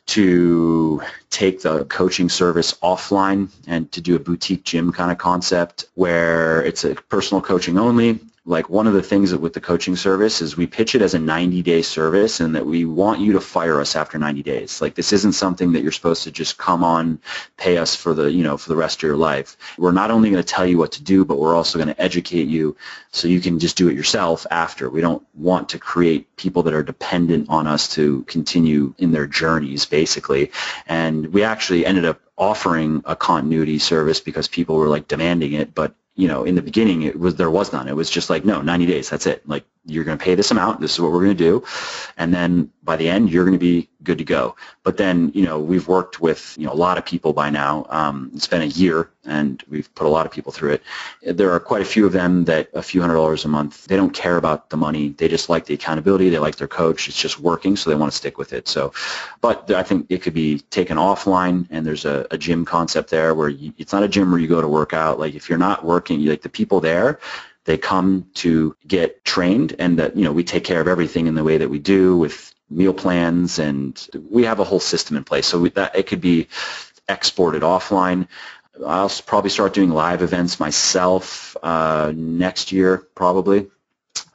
to take the coaching service offline and to do a boutique gym kind of concept where it's a personal coaching only. Like one of the things with the coaching service is we pitch it as a 90-day service, and that we want you to fire us after 90 days. Like this isn't something that you're supposed to just come on, pay us for the rest of your life. We're not only going to tell you what to do, but we're also going to educate you so you can just do it yourself after. We don't want to create people that are dependent on us to continue in their journeys, basically. And we actually ended up offering a continuity service because people were like demanding it, but in the beginning, there was none. It was just like, no, 90 days, that's it. Like, you're going to pay this amount, this is what we're going to do, and then by the end, you're going to be good to go. But then, we've worked with, a lot of people by now. It's been a year, and we've put a lot of people through it. There are quite a few of them that a few $100s a month, they don't care about the money. They just like the accountability. They like their coach. It's just working, so they want to stick with it. So, but I think it could be taken offline, and there's a gym concept there where it's not a gym where you go to work out. Like if you're not working, like the people there, they come to get trained, and that, we take care of everything in the way that we do with meal plans, and we have a whole system in place. So that it could be exported offline. I'll probably start doing live events myself next year, probably.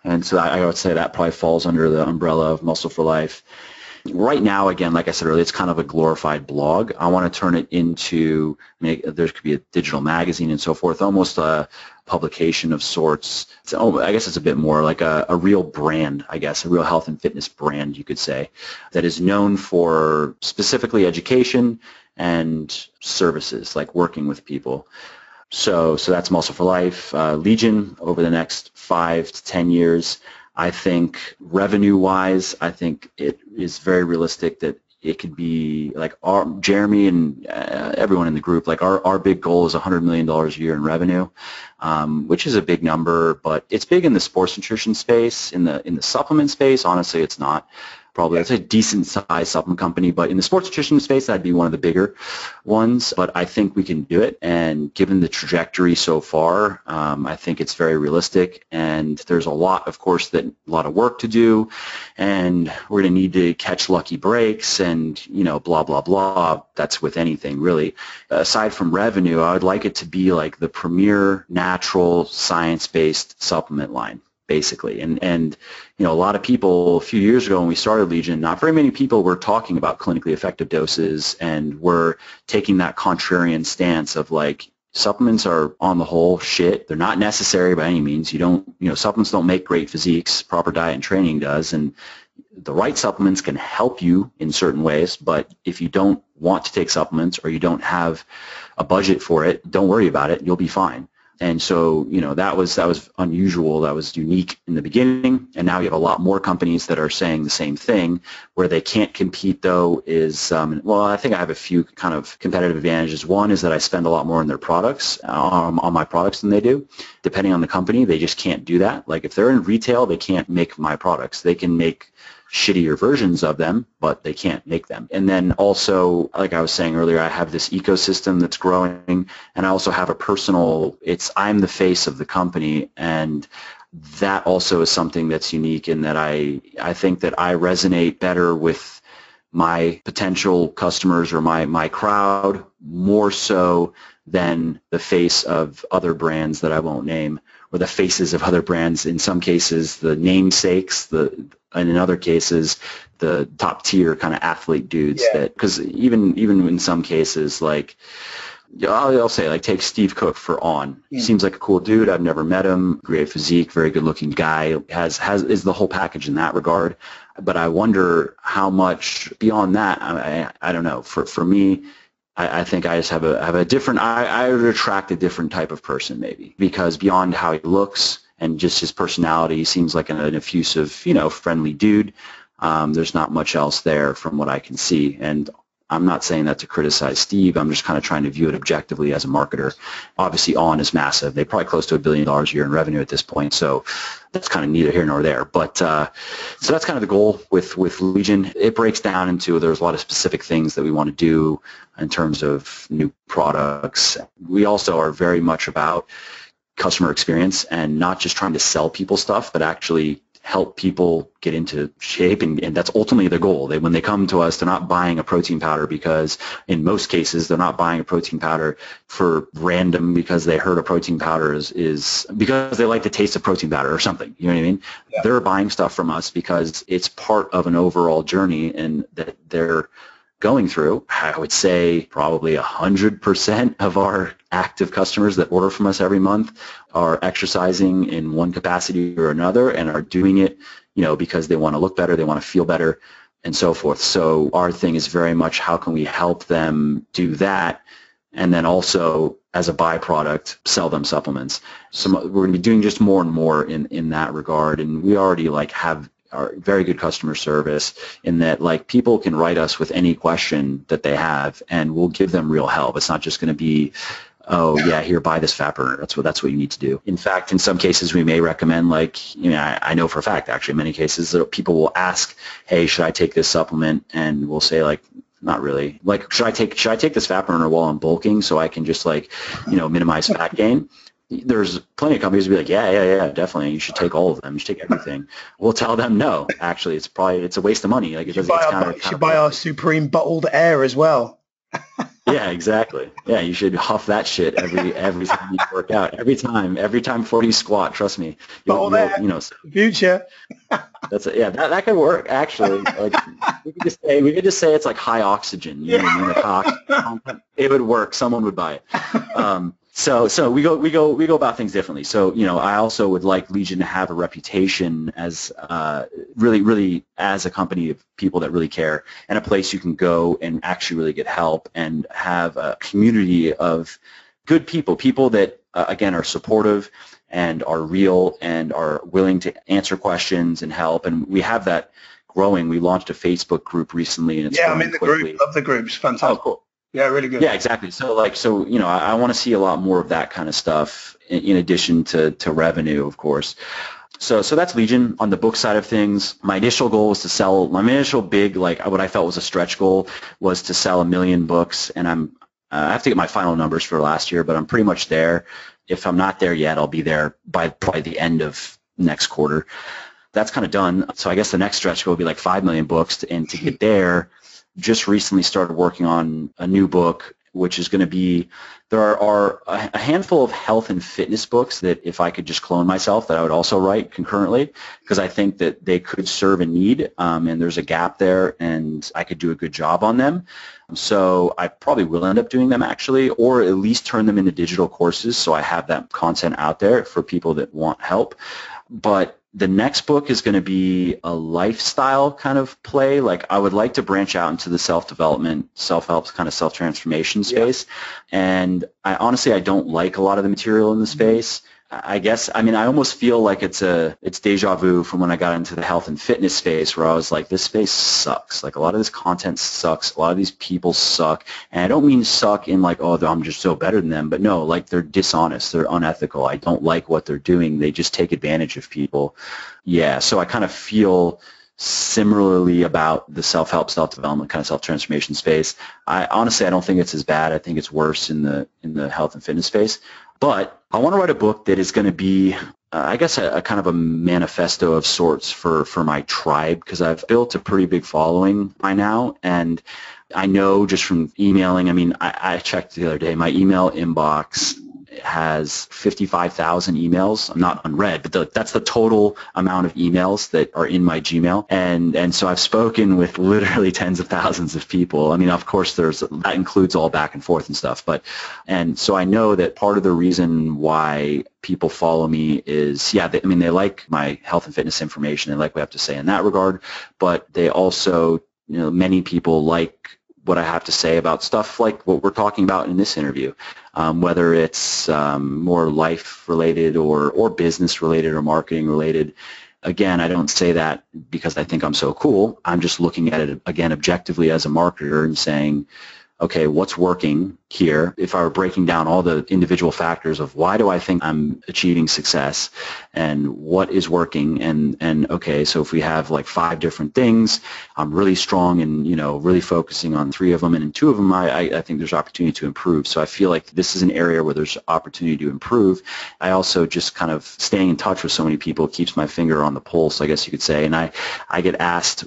And so I would say that probably falls under the umbrella of Muscle for Life. Right now, again, like I said earlier, it's kind of a glorified blog. I want to turn it into, there could be a digital magazine and so forth, almost a publication of sorts. I guess it's a bit more like a real brand, I guess, a real health and fitness brand, you could say, that is known for specifically education and services, like working with people. So that's Muscle for Life. Legion, over the next 5 to 10 years, I think revenue-wise, I think it is very realistic that it could be like Jeremy and everyone in the group, like our big goal is $100 million a year in revenue, which is a big number, but it's big in the sports nutrition space. In the supplement space, honestly, it's not. Probably it's a decent sized supplement company, but in the sports nutrition space, that'd be one of the bigger ones. But I think we can do it, and given the trajectory so far, I think it's very realistic. And there's a lot of work to do, and we're going to need to catch lucky breaks, and blah blah blah. That's with anything really. Aside from revenue, I would like it to be like the premier natural science-based supplement line, basically. And a lot of people a few years ago when we started Legion, not very many people were talking about clinically effective doses, and were taking that contrarian stance of like, supplements are on the whole shit. They're not necessary by any means. Supplements don't make great physiques. Proper diet and training does, and the right supplements can help you in certain ways, but if you don't want to take supplements or you don't have a budget for it, don't worry about it. You'll be fine. And so, that was unusual. That was unique in the beginning. And now you have a lot more companies that are saying the same thing. Where they can't compete, though, is, I think I have a few kind of competitive advantages. One is that I spend a lot more on their products, on my products than they do. Depending on the company, they just can't do that. Like if they're in retail, they can't make my products. They can make shittier versions of them, but they can't make them. And then also, like I was saying earlier, I have this ecosystem that's growing, and I also have I'm the face of the company, and that also is something that's unique in that I think that I resonate better with my potential customers or my crowd more so than the face of other brands that I won't name, or the faces of other brands. In some cases, the namesakes, and in other cases, the top tier kind of athlete dudes. Yeah. Because even in some cases, like I'll say, like take Steve Cook for On. He seems like a cool dude. I've never met him. Great physique, very good looking guy. Is the whole package in that regard. But I wonder how much beyond that. I don't know. For me, I think I just have a different. I would attract a different type of person maybe, because beyond how he looks and just his personality, he seems like an effusive, friendly dude. There's not much else there from what I can see. And I'm not saying that to criticize Steve. I'm just kind of trying to view it objectively as a marketer. Obviously, On is massive. They're probably close to $1 billion a year in revenue at this point. So that's kind of neither here nor there. But so that's kind of the goal with Legion. It breaks down into, there's a lot of specific things that we want to do in terms of new products. We also are very much about customer experience and not just trying to sell people stuff, but actually help people get into shape, and that's ultimately the goal. When they come to us, they're not buying a protein powder because, in most cases, they're not buying a protein powder for random because they heard a protein powder is because they like the taste of protein powder or something. You know what I mean? Yeah. They're buying stuff from us because it's part of an overall journey and that they're going through. I would say probably 100% of our active customers that order from us every month are exercising in one capacity or another and are doing it, because they want to look better, they want to feel better, and so forth. So our thing is very much how can we help them do that and then also as a byproduct sell them supplements. So we're going to be doing just more and more in that regard, and we already like have our very good customer service in that like people can write us with any question that they have and we'll give them real help. It's not just going to be, oh yeah, here, buy this fat burner. That's what you need to do. In fact, in some cases we may recommend, like, you know, I know for a fact actually in many cases that people will ask, hey, should I take this supplement? And we'll say like, not really. Like, should I take this fat burner while I'm bulking so I can just like, you know, minimize fat gain? There's plenty of companies who be like, yeah, definitely. You should take all of them. You should take everything. We'll tell them no. Actually, it's a waste of money. Like, you should buy our Supreme bottled air as well. Yeah, exactly. Yeah, you should huff that shit every time you work out. Every time before you squat. Trust me. You'll you know, future. That could work actually. Like we could just say it's like high oxygen. You know what I mean? Like, it would work. Someone would buy it. So we go about things differently. So, you know, I also would like Legion to have a reputation as really as a company of people that really care, and a place you can go and actually really get help and have a community of good people that again are supportive and are real and are willing to answer questions and help. And we have that growing. We launched a Facebook group recently, and it's I'm in the quickly. Group. Love the groups. Fantastic. Oh, cool. Yeah, really good. Yeah, exactly. So you know, I want to see a lot more of that kind of stuff in addition to revenue, of course. So that's Legion. On the book side of things, my initial goal was to sell, my initial big, like what I felt was a stretch goal was to sell 1 million books, and I have to get my final numbers for last year, but I'm pretty much there. If I'm not there yet, I'll be there by probably the end of next quarter. That's kind of done. So I guess the next stretch goal will be like 5 million books, and to get there, just recently started working on a new book, which is going to be, there are a handful of health and fitness books that if I could just clone myself, that I would also write concurrently, because I think that they could serve a need, and there's a gap there, and I could do a good job on them. So I probably will end up doing them actually, or at least turn them into digital courses so I have that content out there for people that want help. But the next book is going to be a lifestyle kind of play. Like, I would like to branch out into the self-development, self-help, kind of self-transformation space. Yeah. And I don't like a lot of the material in the space. I guess, I mean, I almost feel like it's deja vu from when I got into the health and fitness space, where I was like, this space sucks. Like, a lot of this content sucks. A lot of these people suck. And I don't mean suck in like, oh, I'm just so better than them. But no, like, they're dishonest. They're unethical. I don't like what they're doing. They just take advantage of people. Yeah, so I kind of feel similarly about the self-help, self-development, kind of self-transformation space. I don't think it's as bad. I think it's worse in the health and fitness space. But I want to write a book that is going to be, I guess, a kind of a manifesto of sorts for my tribe, because I've built a pretty big following by now. And I know just from emailing, I mean, I checked the other day, my email inbox has 55,000 emails. I'm not unread, but that's the total amount of emails that are in my Gmail. And so I've spoken with literally tens of thousands of people. I mean, of course, that includes all back and forth and stuff. And so I know that part of the reason why people follow me is, they like my health and fitness information. They like what I have to say in that regard, but they also, many people like what I have to say about stuff like what we're talking about in this interview, whether it's more life-related or business-related or marketing-related. Again, I don't say that because I think I'm so cool. I'm just looking at it, again, objectively as a marketer and saying, okay, what's working here? If I were breaking down all the individual factors of why do I think I'm achieving success and what is working, and okay, so if we have like 5 different things, I'm really strong and, really focusing on 3 of them, and in 2 of them, I think there's opportunity to improve. So I feel like this is an area where there's opportunity to improve. I also just kind of staying in touch with so many people keeps my finger on the pulse, I guess you could say, and I get asked,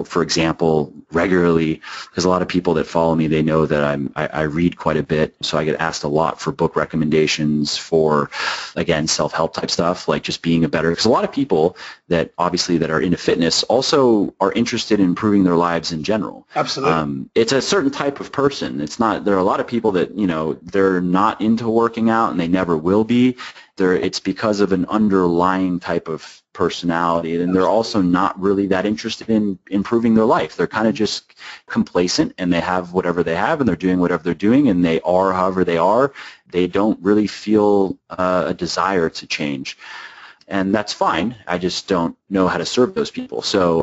for example, regularly, because a lot of people that follow me, they know that I read quite a bit, so I get asked a lot for book recommendations for, again, self-help type stuff, like just being a better, because a lot of people that obviously that are into fitness also are interested in improving their lives in general. Absolutely. It's a certain type of person. There are a lot of people that, they're not into working out and they never will be. It's because of an underlying type of personality, and they're also not really that interested in improving their life. They're kind of just complacent, and they have whatever they have, and they're doing whatever they're doing, and they are however they are. They don't really feel a desire to change. And that's fine. I just don't know how to serve those people. So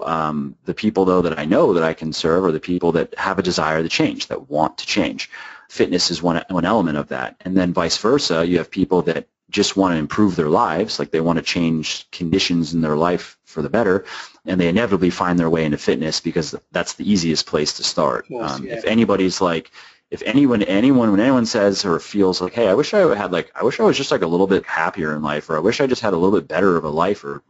the people, though, that I know that I can serve are the people that have a desire to change, that want to change. Fitness is one element of that. And then vice versa, you have people that just want to improve their lives, like they want to change conditions in their life for the better, and they inevitably find their way into fitness because that's the easiest place to start. If anybody's like, if anyone, when anyone says or feels like, hey, I wish I was just like a little bit happier in life, or I wish I just had a little bit better of a life, or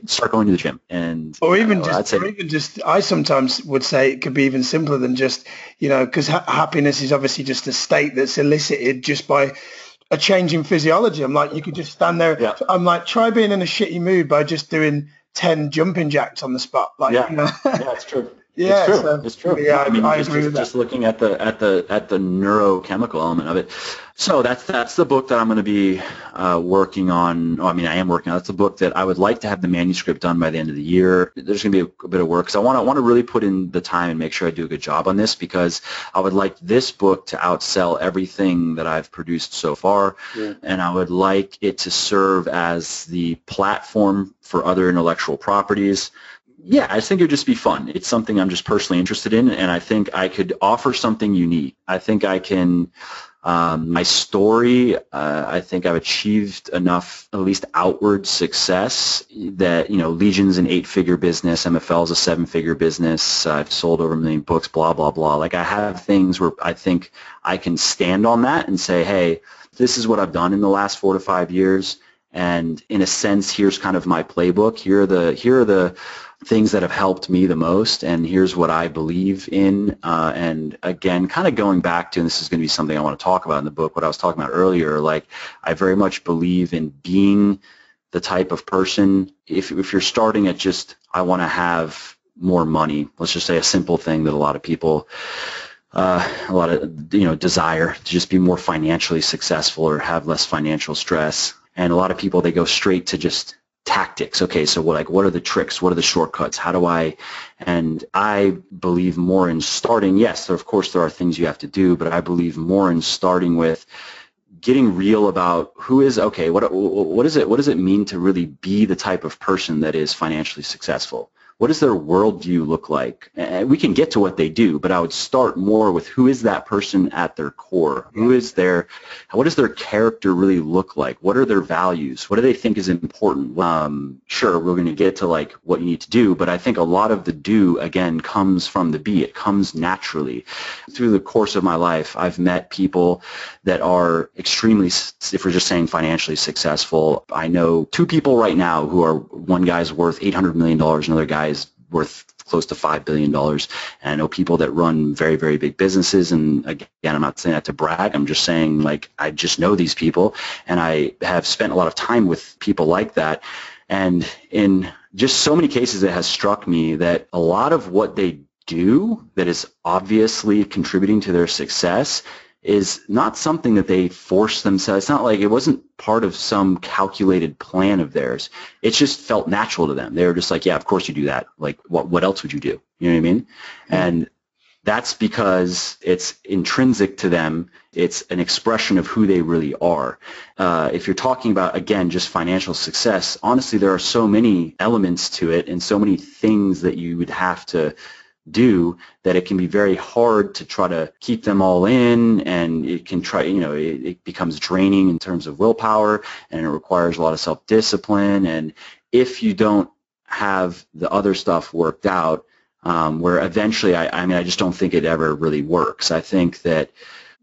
start going to the gym. And I sometimes would say it could be even simpler than just, because happiness is obviously just a state that's elicited just by a change in physiology. I'm like, you could just stand there. Yeah. I'm like, try being in a shitty mood by just doing 10 jumping jacks on the spot. Like, yeah, it's true. Yeah, it's true. It's true. Yeah, I agree with that. Just looking at the neurochemical element of it. So that's the book that I'm going to be working on. I am working on. That's the book that I would like to have the manuscript done by the end of the year. There's going to be a bit of work because I want to really put in the time and make sure I do a good job on this, because I would like this book to outsell everything that I've produced so far, and I would like it to serve as the platform for other intellectual properties. Yeah, I just think it would just be fun. It's something I'm just personally interested in, and I think I could offer something unique. I think I can, my story, I think I've achieved enough, at least outward success that, Legion's an 8-figure business, MFL's a 7-figure business, I've sold over 1 million books, blah, blah, blah. Like, I have things where I think I can stand on that and say, hey, this is what I've done in the last 4 to 5 years, and in a sense, here's kind of my playbook. Here are the things that have helped me the most, and here's what I believe in. And again, kind of going back to, and this is going to be something I want to talk about in the book, what I was talking about earlier, like I very much believe in being the type of person, if you're starting at just, I want to have more money, let's just say a simple thing that a lot of people, desire to just be more financially successful or have less financial stress. And a lot of people, they go straight to just tactics. Okay, so what are the tricks? What are the shortcuts? And I believe more in starting. Yes, of course there are things you have to do, but I believe more in starting with getting real about what does it mean to really be the type of person that is financially successful? What does their worldview look like? And we can get to what they do, but I would start more with who is that person at their core? What does their character really look like? What are their values? What do they think is important? Sure, we're going to get to like what you need to do, but I think a lot of the do, again, comes from the be. It comes naturally. Through the course of my life, I've met people that are extremely, if we're just saying financially successful. I know 2 people right now who are, one guy's worth $800 million, another guy is worth close to $5 billion. And I know people that run very, very big businesses. And again, I'm not saying that to brag. I'm just saying, like, I just know these people, and I have spent a lot of time with people like that. And in just so many cases, it has struck me that a lot of what they do that is obviously contributing to their success is not something that they force themselves. It's not like it wasn't part of some calculated plan of theirs. It just felt natural to them. They were just like, yeah, of course you do that. Like, what else would you do? You know what I mean? Mm-hmm. And that's because it's intrinsic to them. It's an expression of who they really are. If you're talking about, again, just financial success, honestly, there are so many elements to it and so many things that you would have to do that it can be very hard to try to keep them all in, and it can it becomes draining in terms of willpower, and it requires a lot of self-discipline. And if you don't have the other stuff worked out, where eventually, I just don't think it ever really works. I think that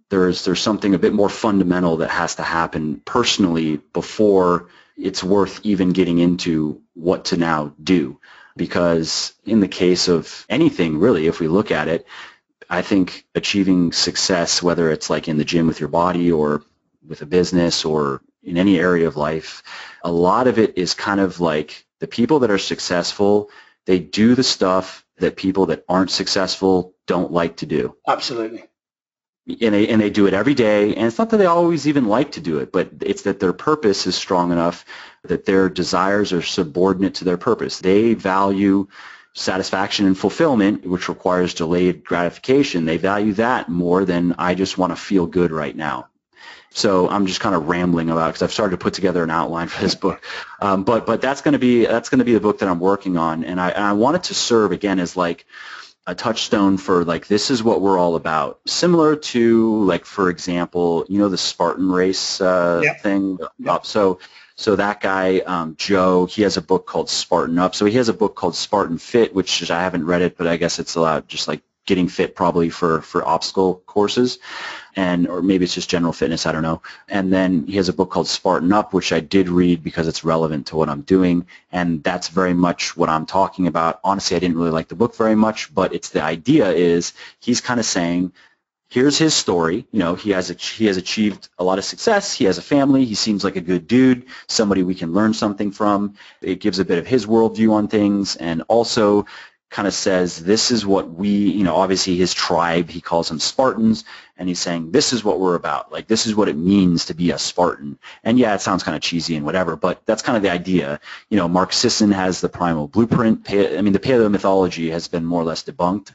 there's something a bit more fundamental that has to happen personally before it's worth even getting into what to now do. Because in the case of anything, really, if we look at it, I think achieving success, whether it's like in the gym with your body or with a business or in any area of life, a lot of it is kind of like the people that are successful, they do the stuff that people that aren't successful don't like to do. Absolutely. and they do it every day. And it's not that they always even like to do it, but it's that their purpose is strong enough that their desires are subordinate to their purpose. They value satisfaction and fulfillment, which requires delayed gratification. They value that more than I just want to feel good right now. So I'm just kind of rambling about it because I've started to put together an outline for this book. But that's going to be the book that I'm working on, and I want it to serve again as like a touchstone for like, this is what we're all about. Similar to, like, for example, the Spartan race thing. So that guy, Joe, he has a book called Spartan Up. So he has a book called Spartan Fit, which I haven't read it, but I guess it's about just like getting fit probably for obstacle courses, or maybe it's just general fitness, I don't know. And then he has a book called Spartan Up, which I did read because it's relevant to what I'm doing, and that's very much what I'm talking about. Honestly, I didn't really like the book very much, but it's the idea is he's kind of saying, here's his story. He has achieved a lot of success. He has a family. He seems like a good dude, somebody we can learn something from. It gives a bit of his worldview on things, and also kind of says, this is what we, obviously his tribe, he calls them Spartans, and he's saying, this is what we're about. Like, this is what it means to be a Spartan. And yeah, it sounds kind of cheesy and whatever, but that's kind of the idea. Mark Sisson has the primal blueprint. The paleomythology has been more or less debunked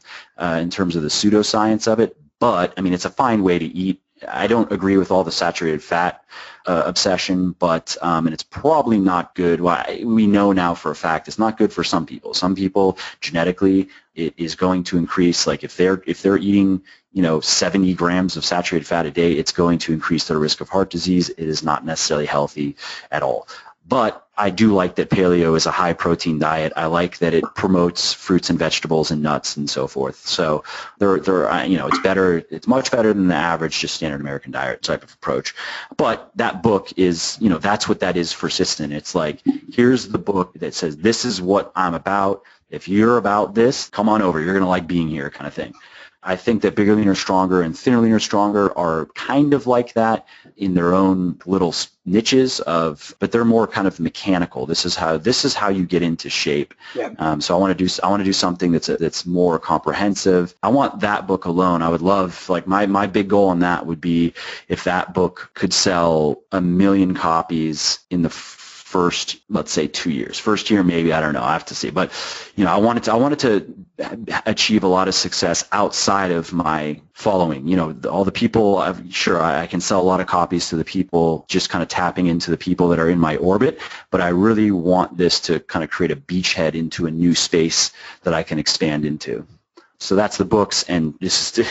in terms of the pseudoscience of it, but, it's a fine way to eat. I don't agree with all the saturated fat obsession, but and it's probably not good. Well, we know now for a fact it's not good for some people. Some people genetically it is going to increase. Like if they're eating 70 grams of saturated fat a day, it's going to increase their risk of heart disease. It is not necessarily healthy at all. But I do like that paleo is a high protein diet. I like that it promotes fruits and vegetables and nuts and so forth. So it's better. It's much better than the average just standard American diet type of approach. But that book is, that's what that is for Sisson. It's like, here's the book that says, this is what I'm about. If you're about this, come on over. You're going to like being here, kind of thing. I think that Bigger, Leaner, Stronger and Thinner, Leaner, Stronger are kind of like that in their own little niches but they're more kind of mechanical. This is how you get into shape. Yeah. So I want to do something that's more comprehensive. I want that book alone. I would love, like, my big goal on that would be if that book could sell 1 million copies in the first, let's say, 2 years. First year, maybe, I don't know. I have to see. But, I wanted to achieve a lot of success outside of my following. All the people, I can sell a lot of copies to the people, just kind of tapping into the people that are in my orbit. But I really want this to kind of create a beachhead into a new space that I can expand into. So that's the books, and this is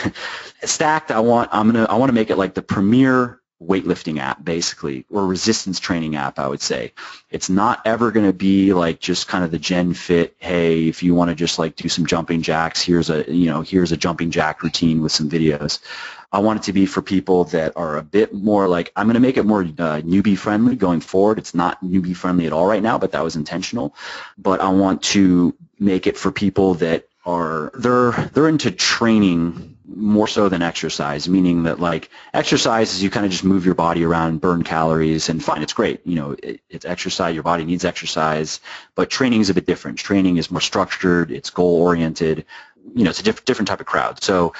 Stacked. I want to make it like the premier weightlifting app, basically, or resistance training app, I would say. It's not ever going to be like just kind of the Gen Fit, hey, if you want to just like do some jumping jacks, here's a jumping jack routine with some videos. I want it to be for people that are a bit more like, I'm going to make it more newbie friendly going forward. It's not newbie friendly at all right now, but that was intentional. But I want to make it for people that they're into training more so than exercise, meaning that, like, exercise is you kind of just move your body around, burn calories, and fine, it's great. It's exercise, your body needs exercise, but training is a bit different. Training is more structured, it's goal-oriented, it's a different type of crowd. So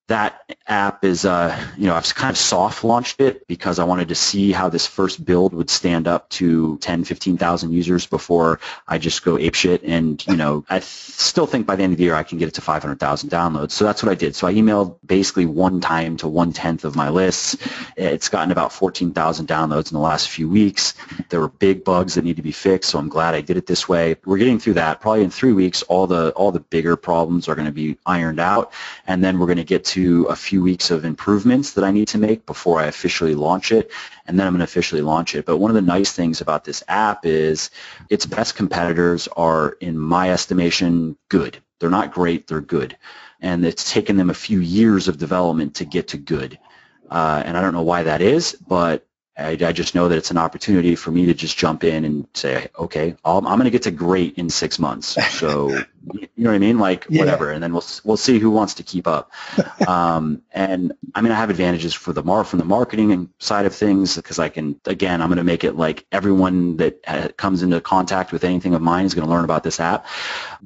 that app is, I've kind of soft launched it because I wanted to see how this first build would stand up to 10, 15,000 users before I just go apeshit. And, I still think by the end of the year I can get it to 500,000 downloads. So that's what I did. So I emailed basically one time to 1/10 of my lists. It's gotten about 14,000 downloads in the last few weeks. There were big bugs that need to be fixed, so I'm glad I did it this way. We're getting through that. Probably in 3 weeks, all the bigger problems are going to be ironed out, and then we're going to get to a few weeks of improvements that I need to make before I officially launch it, and then I'm going to officially launch it. But one of the nice things about this app is its best competitors are, in my estimation, good. They're not great, they're good. And it's taken them a few years of development to get to good. And I don't know why that is, but I just know that it's an opportunity for me to just jump in and say, okay, I'm going to get to great in 6 months. So You know what I mean? Like whatever, Yeah. and then we'll see who wants to keep up. And I mean, I have advantages from the marketing side of things because I'm going to make it like everyone that comes into contact with anything of mine is going to learn about this app.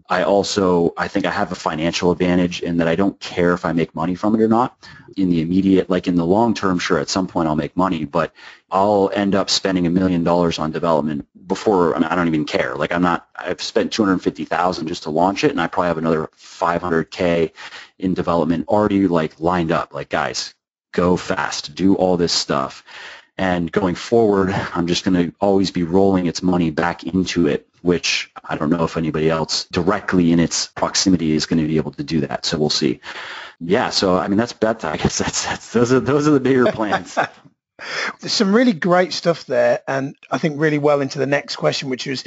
I think I have a financial advantage in that I don't care if I make money from it or not. In the immediate, like in the long term, sure, at some point I'll make money, but I'll end up spending $1 million on development before. I mean, I don't even care. Like I've spent $250,000 just to launch it, and I probably have another $500K in development already like lined up. Like, guys, go fast, do all this stuff. And going forward, I'm just going to always be rolling its money back into it, which I don't know if anybody else directly in its proximity is going to be able to do that. So we'll see. Yeah. So I mean, I guess that's those are the bigger plans. There's some really great stuff there, and I think really well into the next question, which was,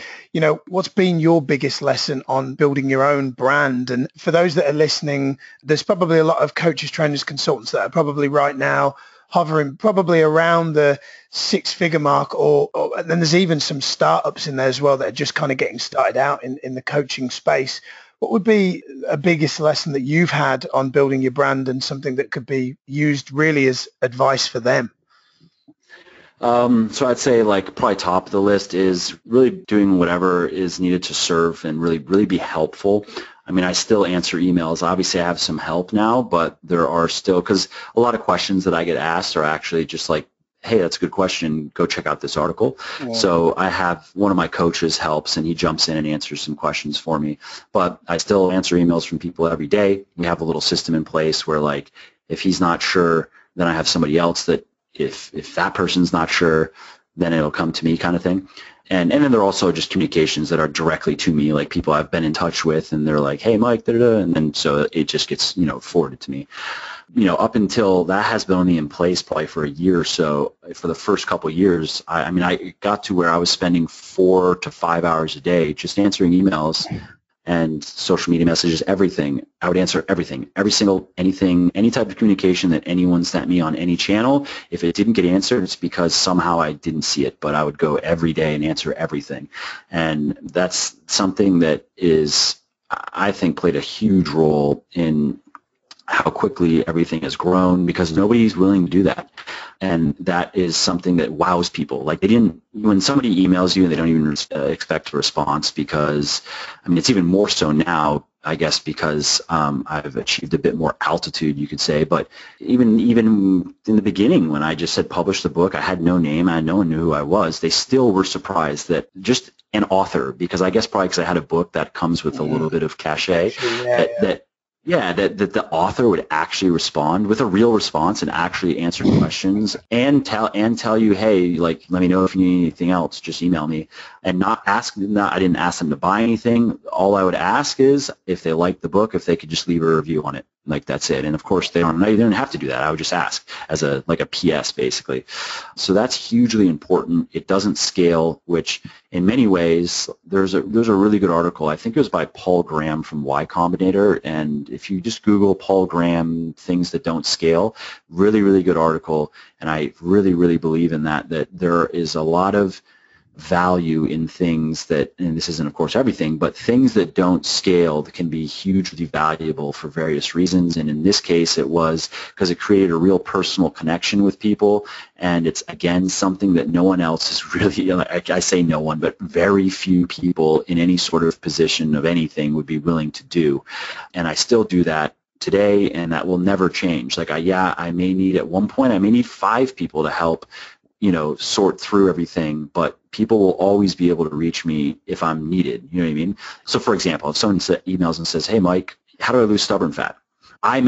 what's been your biggest lesson on building your own brand? And for those that are listening, there's probably a lot of coaches, trainers, consultants that are probably right now hovering probably around the 6-figure mark, and then there's even some startups in there as well that are just kind of getting started out in the coaching space. What would be a biggest lesson that you've had on building your brand and something that could be used really as advice for them? So I'd say like probably top of the list is really doing whatever is needed to serve and really, really be helpful. I mean, I still answer emails. Obviously, I have some help now, but there are still, because a lot of questions that I get asked are actually just like, hey, that's a good question. Go check out this article. Yeah. So I have one of my coaches helps, and he jumps in and answers some questions for me. But I still answer emails from people every day. We have a little system in place where, like, if he's not sure, then I have somebody else that if that person's not sure, then it'll come to me kind of thing. And then there are also just communications that are directly to me, like people I've been in touch with, and they're like, hey, Mike, da-da-da, and then so it just gets, forwarded to me. Up until that has been only in place probably for a year or so. For the first couple of years, I got to where I was spending 4 to 5 hours a day just answering emails and social media messages, everything. I would answer everything, anything, any type of communication that anyone sent me on any channel. If it didn't get answered, it's because somehow I didn't see it, but I would go every day and answer everything. And that's something that I think played a huge role in how quickly everything has grown, because nobody's willing to do that. And that is something that wows people. Like when somebody emails you and they don't even expect a response, because, it's even more so now, I guess, because I've achieved a bit more altitude, you could say. But even in the beginning, when I just said publish the book, I had no name, no one knew who I was. They still were surprised that just an author, because I guess probably because I had a book that comes with a little bit of cachet, that the author would actually respond with a real response and actually answer questions and tell you, hey, like, let me know if you need anything else, just email me, and I didn't ask them to buy anything. All I would ask is if they like the book, if they could just leave a review on it. Like, that's it. And of course they don't have to do that. I would just ask as a PS basically. So that's hugely important. It doesn't scale, which in many ways, there's a really good article. I think it was by Paul Graham from Y Combinator. And if you just Google Paul Graham things that don't scale, really, really good article. And I really, really believe in that there is a lot of value in things that, and this isn't of course everything, but things that don't scale that can be hugely valuable for various reasons. And in this case, it was because it created a real personal connection with people. And it's, again, something that no one else is really, I say no one, but very few people in any sort of position of anything would be willing to do. And I still do that today, and that will never change. Like, I may need, at one point, I may need 5 people to help sort through everything, but people will always be able to reach me if I'm needed. You know what I mean? So, for example, if someone emails and says, hey, Mike, how do I lose stubborn fat? That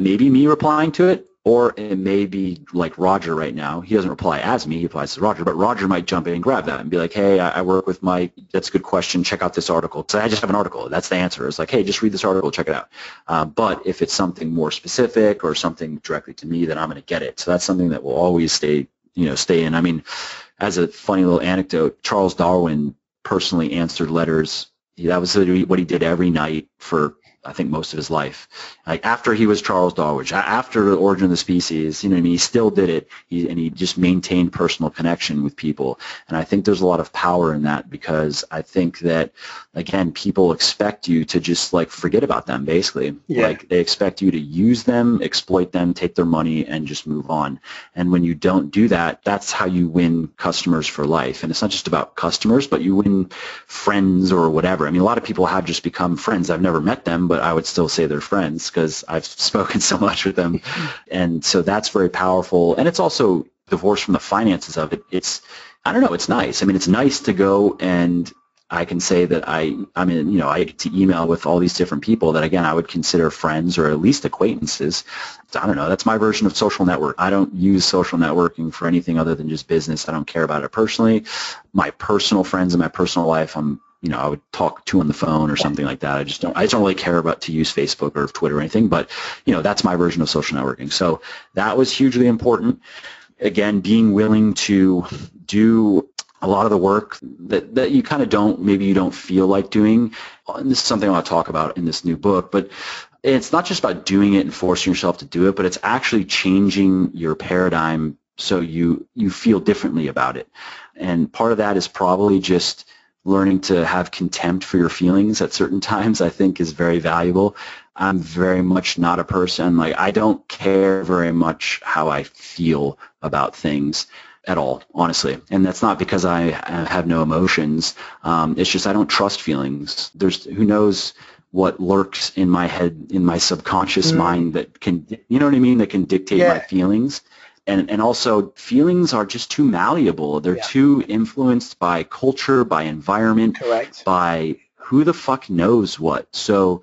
may be me replying to it, or it may be like Roger right now. He doesn't reply as me, he replies to Roger, but Roger might jump in and grab that and be like, hey, I work with Mike. That's a good question. Check out this article. So I just have an article. That's the answer. It's like, hey, just read this article. Check it out. But if it's something more specific or something directly to me, then I'm going to get it. So that's something that will always stay in. As a funny little anecdote, Charles Darwin personally answered letters. That was what he did every night for I think, most of his life. Like after he was Charles Darwin, after the Origin of the Species, you know what I mean? He still did it, and he just maintained personal connection with people. And I think there's a lot of power in that, because I think that, again, people expect you to just like forget about them, basically. Yeah. Like they expect you to use them, exploit them, take their money, and just move on. And when you don't do that, that's how you win customers for life. And it's not just about customers, but you win friends or whatever. I mean, a lot of people have just become friends. I've never met them, but I would still say they're friends because I've spoken so much with them. And so that's very powerful. And it's also divorced from the finances of it. It's, I don't know, it's nice. I mean, it's nice to go, and I can say that I get to email with all these different people that, again, I would consider friends or at least acquaintances. I don't know. That's my version of social network. I don't use social networking for anything other than just business. I don't care about it personally. My personal friends in my personal life, I would talk to on the phone or something like that. I just don't really care about to use Facebook or Twitter or anything, but, that's my version of social networking. So that was hugely important. Again, being willing to do a lot of the work that you kind of maybe you don't feel like doing. And this is something I want to talk about in this new book, but it's not just about doing it and forcing yourself to do it, but it's actually changing your paradigm so you feel differently about it. And part of that is probably just learning to have contempt for your feelings at certain times, I think, is very valuable. I'm very much not a person, like, I don't care very much how I feel about things at all, honestly. And that's not because I have no emotions. It's just I don't trust feelings. Who knows what lurks in my head, in my subconscious mind that can, you know what I mean, that can dictate my feelings. And also, feelings are just too malleable. They're too influenced by culture, by environment, Correct. by who the fuck knows what. So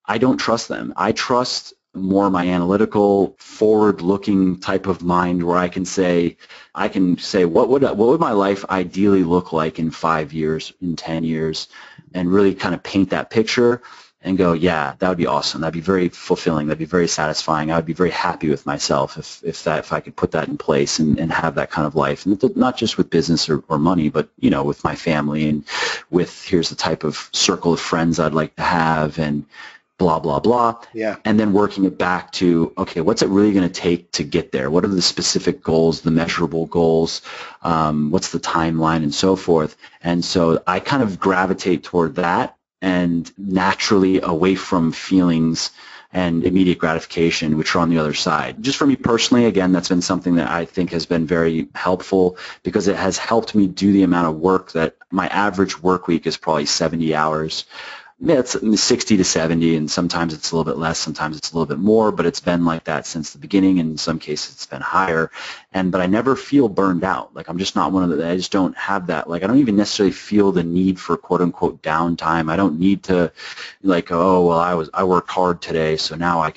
I don't trust them. I trust more my analytical, forward-looking type of mind, where I can say, what would my life ideally look like in 5 years, in 10 years, and really kind of paint that picture and go, yeah, that would be awesome. That'd be very fulfilling. That'd be very satisfying. I would be very happy with myself if I could put that in place and have that kind of life. And not just with business or money, but, with my family, and with, here's the type of circle of friends I'd like to have, and blah, blah, blah. Yeah. And then working it back to, okay, what's it really going to take to get there? What are the specific goals, the measurable goals? What's the timeline, and so forth? And so I kind of gravitate toward that, and naturally away from feelings and immediate gratification, which are on the other side. Just for me personally, again, that's been something that I think has been very helpful, because it has helped me do the amount of work that my average work week is probably 70 hours. Yeah, it's 60 to 70, and sometimes it's a little bit less, sometimes it's a little bit more, but it's been like that since the beginning, and in some cases it's been higher. But I never feel burned out. Like, I'm just not one of I just don't have that. Like, I don't even necessarily feel the need for quote-unquote downtime. I don't need to, like, oh, well, I worked hard today, so now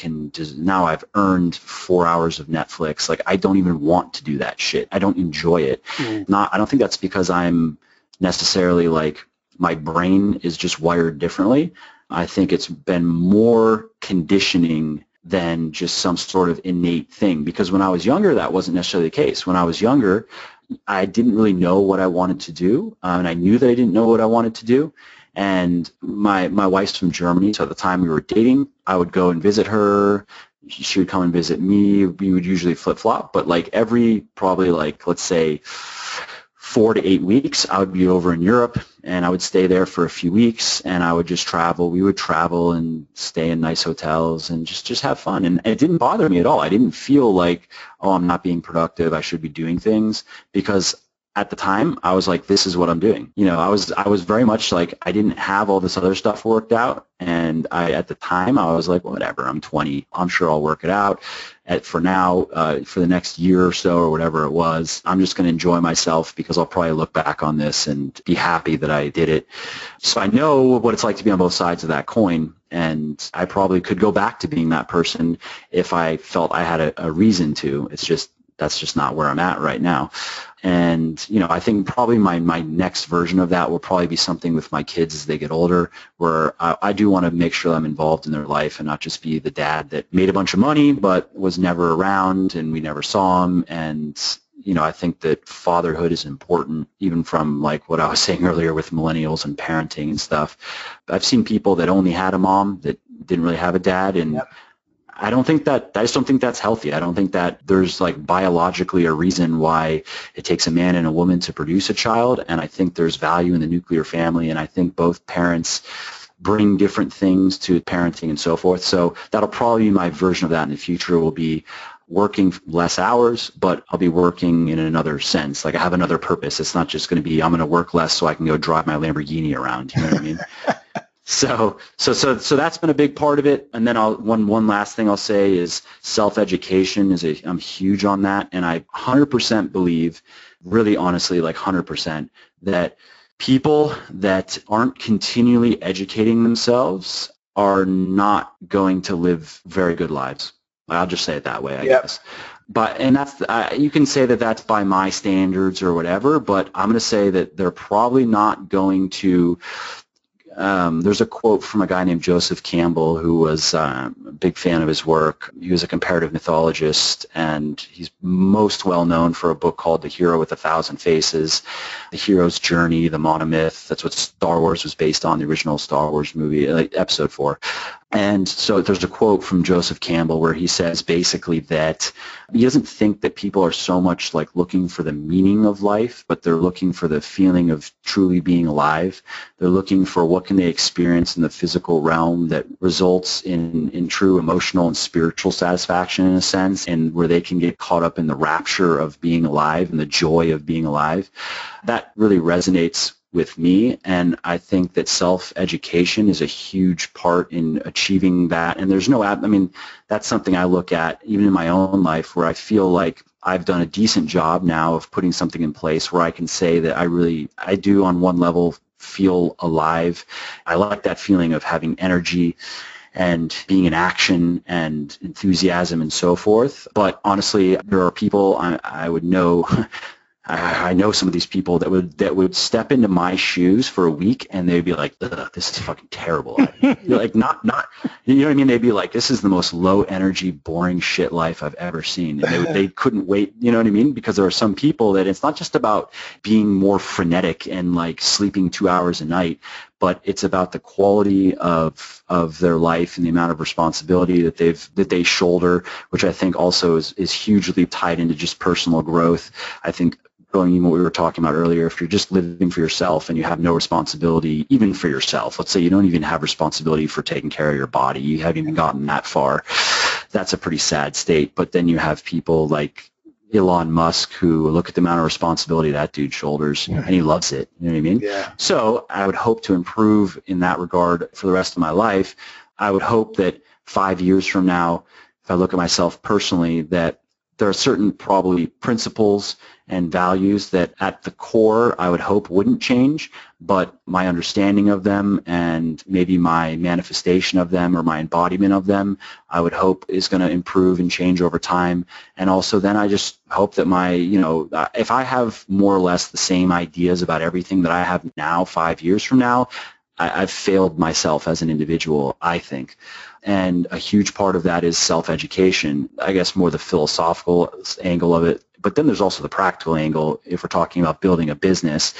now I've earned 4 hours of Netflix. Like, I don't even want to do that shit. I don't enjoy it. I don't think that's because I'm necessarily like, my brain is just wired differently. I think it's been more conditioning than just some sort of innate thing, because when I was younger, that wasn't necessarily the case. When I was younger, I didn't really know what I wanted to do, and I knew that I didn't know what I wanted to do. And my wife's from Germany, so at the time we were dating, I would go and visit her. She would come and visit me. We would usually flip-flop, but like probably like, let's say, 4 to 8 weeks, I would be over in Europe, and I would stay there for a few weeks, and I would just travel. We would travel and stay in nice hotels and just have fun. And it didn't bother me at all. I didn't feel like, oh, I'm not being productive, I should be doing things, because at the time, I was like, this is what I'm doing. I was very much like, I didn't have all this other stuff worked out, and at the time, I was like, whatever, I'm 20, I'm sure I'll work it out. For now, for the next year or so, or whatever it was, I'm just going to enjoy myself, because I'll probably look back on this and be happy that I did it. So I know what it's like to be on both sides of that coin, and I probably could go back to being that person if I felt I had a reason to. That's just not where I'm at right now. And, I think probably my next version of that will probably be something with my kids as they get older, where I do want to make sure I'm involved in their life and not just be the dad that made a bunch of money but was never around and we never saw him. And, I think that fatherhood is important, even from like what I was saying earlier with millennials and parenting and stuff. I've seen people that only had a mom that didn't really have a dad, and Yep. I just don't think that's healthy. I don't think that there's like biologically a reason why it takes a man and a woman to produce a child, and I think there's value in the nuclear family, and I think both parents bring different things to parenting and so forth. So that'll probably be my version of that in the future, will be working less hours, but I'll be working in another sense. Like I have another purpose. It's not just going to be I'm going to work less so I can go drive my Lamborghini around. You know what I mean? So that's been a big part of it. And then one last thing I'll say is self-education I'm huge on that. And I 100% believe, really honestly, like 100%, that people that aren't continually educating themselves are not going to live very good lives. I'll just say it that way, I guess. But, and that's, you can say that that's by my standards or whatever, but I'm going to say that they're probably not going to. There's a quote from a guy named Joseph Campbell, who was a big fan of his work. He was a comparative mythologist, and he's most well known for a book called The Hero with a Thousand Faces, The Hero's Journey, the monomyth. That's what Star Wars was based on, the original Star Wars movie, episode 4. And so there's a quote from Joseph Campbell where he says basically that he doesn't think that people are so much like looking for the meaning of life, but they're looking for the feeling of truly being alive. They're looking for what can they experience in the physical realm that results in true emotional and spiritual satisfaction in a sense, and where they can get caught up in the rapture of being alive and the joy of being alive. That really resonates with me, and I think that self-education is a huge part in achieving that. And there's that's something I look at even in my own life, where I feel like I've done a decent job now of putting something in place where I can say that I do on one level feel alive. I like that feeling of having energy and being in action and enthusiasm and so forth. But honestly, there are people I would know I know some of these people that would step into my shoes for a week and they'd be like, ugh, this is fucking terrible. Like not, you know what I mean? They'd be like, this is the most low energy, boring shit life I've ever seen. And they couldn't wait, you know what I mean? Because there are some people that it's not just about being more frenetic and like sleeping 2 hours a night, but it's about the quality of their life and the amount of responsibility that they shoulder, which I think also is hugely tied into just personal growth. I think, going even what we were talking about earlier, if you're just living for yourself and you have no responsibility even for yourself, let's say you don't even have responsibility for taking care of your body, you haven't even gotten that far, that's a pretty sad state. But then you have people like Elon Musk who look at the amount of responsibility that dude shoulders, and he loves it, you know what I mean? Yeah. So I would hope to improve in that regard for the rest of my life. I would hope that 5 years from now, if I look at myself personally, that there are certain probably principles and values that at the core I would hope wouldn't change, but my understanding of them and maybe my manifestation of them or my embodiment of them, I would hope is going to improve and change over time. And also then I just hope that if I have more or less the same ideas about everything that I have now 5 years from now, I've failed myself as an individual, I think. And a huge part of that is self-education, I guess more the philosophical angle of it. But then there's also the practical angle. If we're talking about building a business,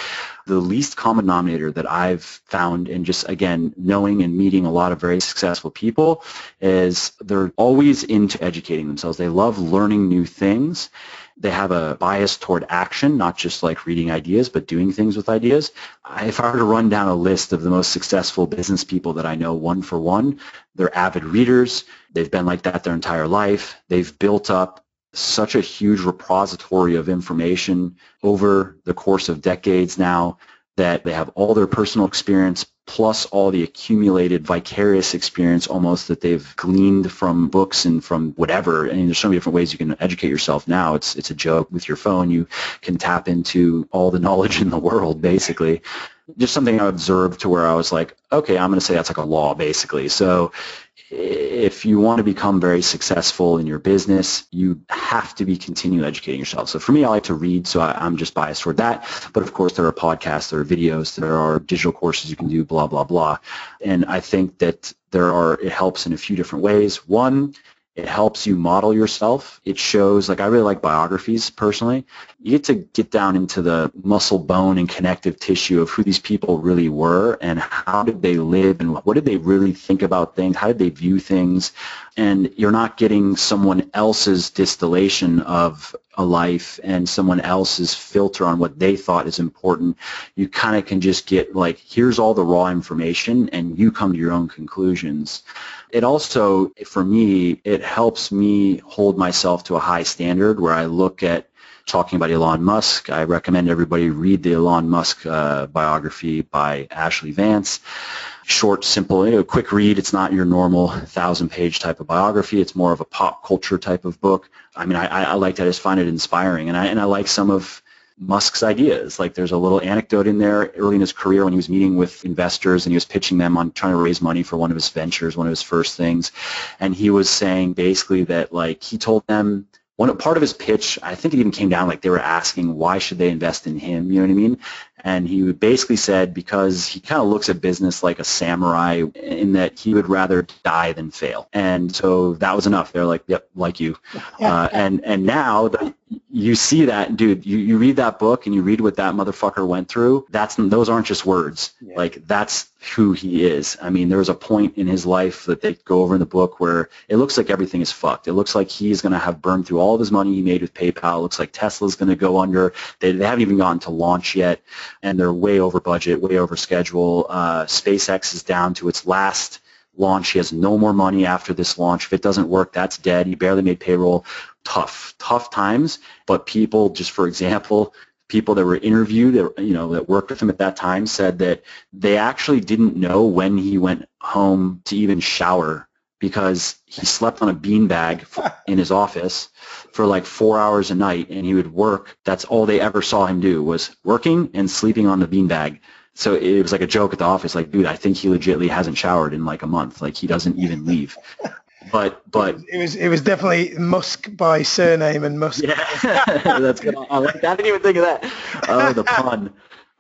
the least common denominator that I've found in just, again, knowing and meeting a lot of very successful people is they're always into educating themselves. They love learning new things. They have a bias toward action, not just like reading ideas, but doing things with ideas. If I were to run down a list of the most successful business people that I know one for one, they're avid readers. They've been like that their entire life. They've built up such a huge repository of information over the course of decades now that they have all their personal experience plus all the accumulated vicarious experience almost that they've gleaned from books and from whatever. I mean, there's so many different ways you can educate yourself now. It's a joke. With your phone, you can tap into all the knowledge in the world, basically. Just something I observed to where I was like, okay, I'm going to say that's like a law, basically. So if you want to become very successful in your business, you have to be continually educating yourself. So for me, I like to read, so I'm just biased toward that. But of course, there are podcasts, there are videos, there are digital courses you can do, blah, blah, blah. And I think that it helps in a few different ways. One, It helps you model yourself. It shows, like, I really like biographies personally. You get to get down into the muscle, bone, and connective tissue of who these people really were and how did they live and what did they really think about things, how did they view things. And you're not getting someone else's distillation of a life and someone else's filter on what they thought is important. You kind of can just get, like, here's all the raw information and you come to your own conclusions. It also, for me, it helps me hold myself to a high standard where I look at talking about Elon Musk. I recommend everybody read the Elon Musk biography by Ashley Vance. Short, simple, quick read. It's not your normal 1,000-page type of biography. It's more of a pop culture type of book. I mean, I like that. I just find it inspiring, and I like some of Musk's ideas. Like, there's a little anecdote in there early in his career when he was meeting with investors and he was pitching them on trying to raise money for one of his ventures, one of his first things, and he was saying basically that, like, he told them, part of his pitch, I think it even came down, like, they were asking why should they invest in him, you know what I mean? And he basically said because he kind of looks at business like a samurai in that he would rather die than fail. And so that was enough. They're like, yep, like you. And now you see that, dude, you read that book and you read what that motherfucker went through. Those aren't just words. Yeah. Like, that's who he is. I mean, there was a point in his life that they go over in the book where it looks like everything is fucked. It looks like he's going to have burned through all of his money he made with PayPal. It looks like Tesla's going to go under. They haven't even gotten to launch yet. And they're way over budget, way over schedule. SpaceX is down to its last launch. He has no more money after this launch. If it doesn't work, that's dead. He barely made payroll. Tough times. But people, just for example, people that were interviewed, that worked with him at that time said that they actually didn't know when he went home to even shower because he slept on a beanbag in his office for like 4 hours a night, and he would work. That's all they ever saw him do was working and sleeping on the beanbag. So it was like a joke at the office, like, dude, I think he legitimately hasn't showered in like a month. Like, he doesn't even leave. But it was definitely Musk by surname and Musk. Yeah, that's good. I like that. I didn't even think of that. Oh, the pun,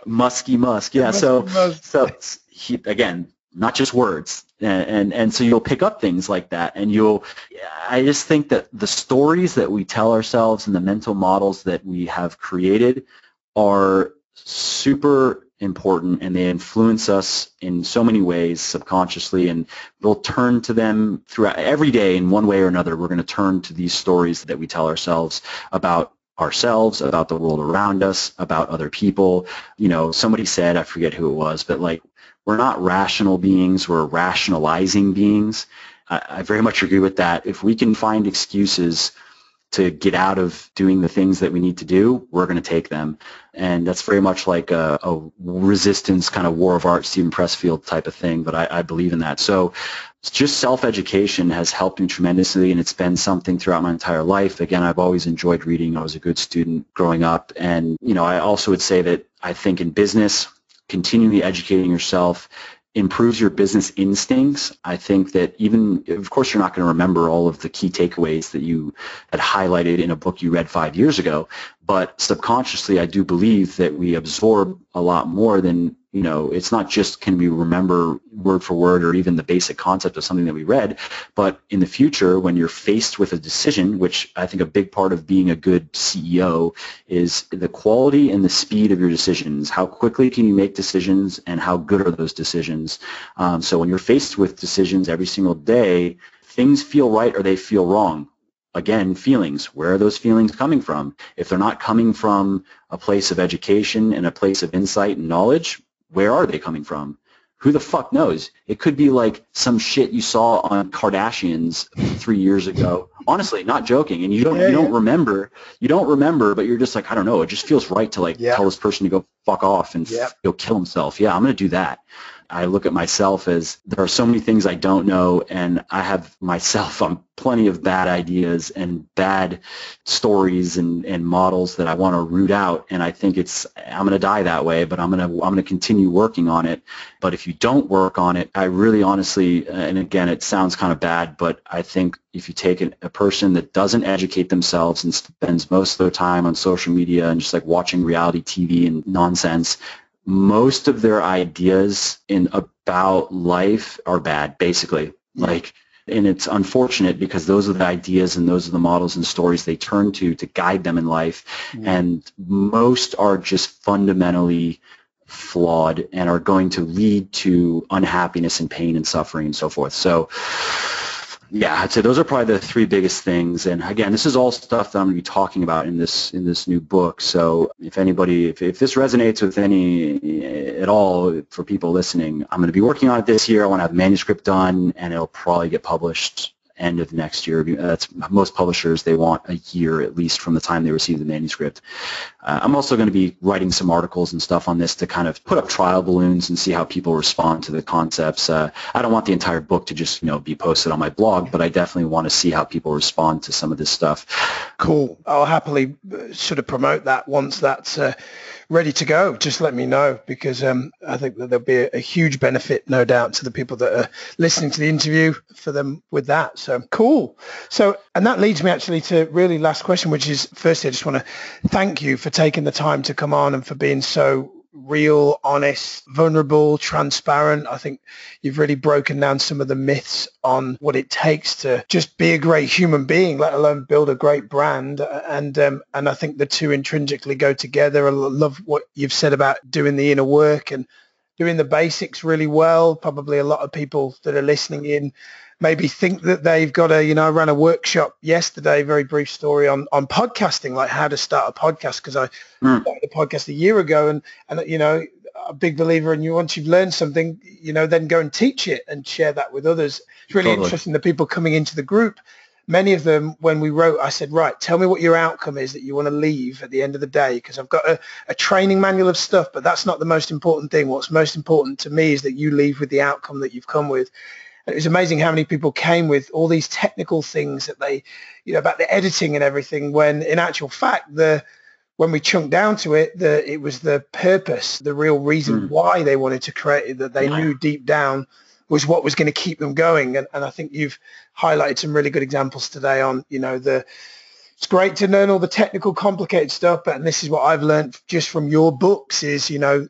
Musky Musk. Yeah. So he, again, not just words, and so you'll pick up things like that, and I just think that the stories that we tell ourselves and the mental models that we have created are super important, and they influence us in so many ways subconsciously, and we'll turn to them throughout every day in one way or another. We're going to turn to these stories that we tell ourselves about ourselves, about the world around us, about other people. Somebody said, I forget who it was, but like, we're not rational beings, we're rationalizing beings. I very much agree with that. If we can find excuses to get out of doing the things that we need to do, we're going to take them. And that's very much like a resistance kind of war of art, Stephen Pressfield type of thing, but I believe in that. So just self-education has helped me tremendously, and it's been something throughout my entire life. Again, I've always enjoyed reading. I was a good student growing up. And, I also would say that I think in business, continually educating yourself improves your business instincts. I think that even, of course, you're not going to remember all of the key takeaways that you had highlighted in a book you read 5 years ago, but subconsciously, I do believe that we absorb a lot more than, it's not just can we remember word for word or even the basic concept of something that we read, but in the future, when you're faced with a decision, which I think a big part of being a good CEO is the quality and the speed of your decisions. How quickly can you make decisions, and how good are those decisions? So when you're faced with decisions every single day, things feel right or they feel wrong. Again, feelings. Where are those feelings coming from? If they're not coming from a place of education and a place of insight and knowledge, where are they coming from? Who the fuck knows? It could be like some shit you saw on Kardashians 3 years ago. Honestly, not joking. And you don't remember, but you're just like, I don't know. It just feels right to tell this person to go fuck off and go kill himself. Yeah, I'm going to do that. I look at myself as there are so many things I don't know, and I have myself on plenty of bad ideas and bad stories and models that I want to root out. And I think I'm going to die that way, but I'm going to continue working on it. But if you don't work on it, I really honestly, and again, it sounds kind of bad, but I think if you take a person that doesn't educate themselves and spends most of their time on social media and just like watching reality TV and nonsense, most of their ideas about life are bad, basically. Like, And it's unfortunate because those are the ideas and those are the models and stories they turn to guide them in life. And most are just fundamentally flawed and are going to lead to unhappiness and pain and suffering and so forth. So yeah, I'd say those are probably the three biggest things. And again, this is all stuff that I'm going to be talking about in this new book. So if anybody, if this resonates with any at all for people listening, I'm going to be working on it this year. I want to have the manuscript done, and it'll probably get published end of next year. That's most publishers, they want a year at least from the time they receive the manuscript. I'm also going to be writing some articles and stuff on this to kind of put up trial balloons and see how people respond to the concepts. I don't want the entire book to just be posted on my blog, but I definitely want to see how people respond to some of this stuff. Cool. I'll happily sort of promote that once that's ready to go. Just let me know, because I think that there'll be a huge benefit, no doubt, to the people that are listening to the interview for them with that. So cool. So, and that leads me actually to really last question, which is, firstly, I just want to thank you for taking the time to come on and for being so real, honest, vulnerable, transparent. I think you've really broken down some of the myths on what it takes to just be a great human being, let alone build a great brand. And I think the two intrinsically go together. I love what you've said about doing the inner work and doing the basics really well. Probably a lot of people that are listening in maybe think that they've got I ran a workshop yesterday, very brief story on podcasting, like how to start a podcast, because I started a podcast a year ago, and a big believer in once you've learned something, then go and teach it and share that with others. It's really interesting, the people coming into the group. Many of them, when we wrote, I said, right, tell me what your outcome is that you want to leave at the end of the day, because I've got a training manual of stuff, but that's not the most important thing. What's most important to me is that you leave with the outcome that you've come with. And it was amazing how many people came with all these technical things that they, about the editing and everything, when in actual fact, when we chunked down to it, it was the purpose, the real reason why they wanted to create it, that they knew deep down was what was going to keep them going. And I think you've highlighted some really good examples today on, it's great to learn all the technical, complicated stuff, but and this is what I've learned just from your books is, the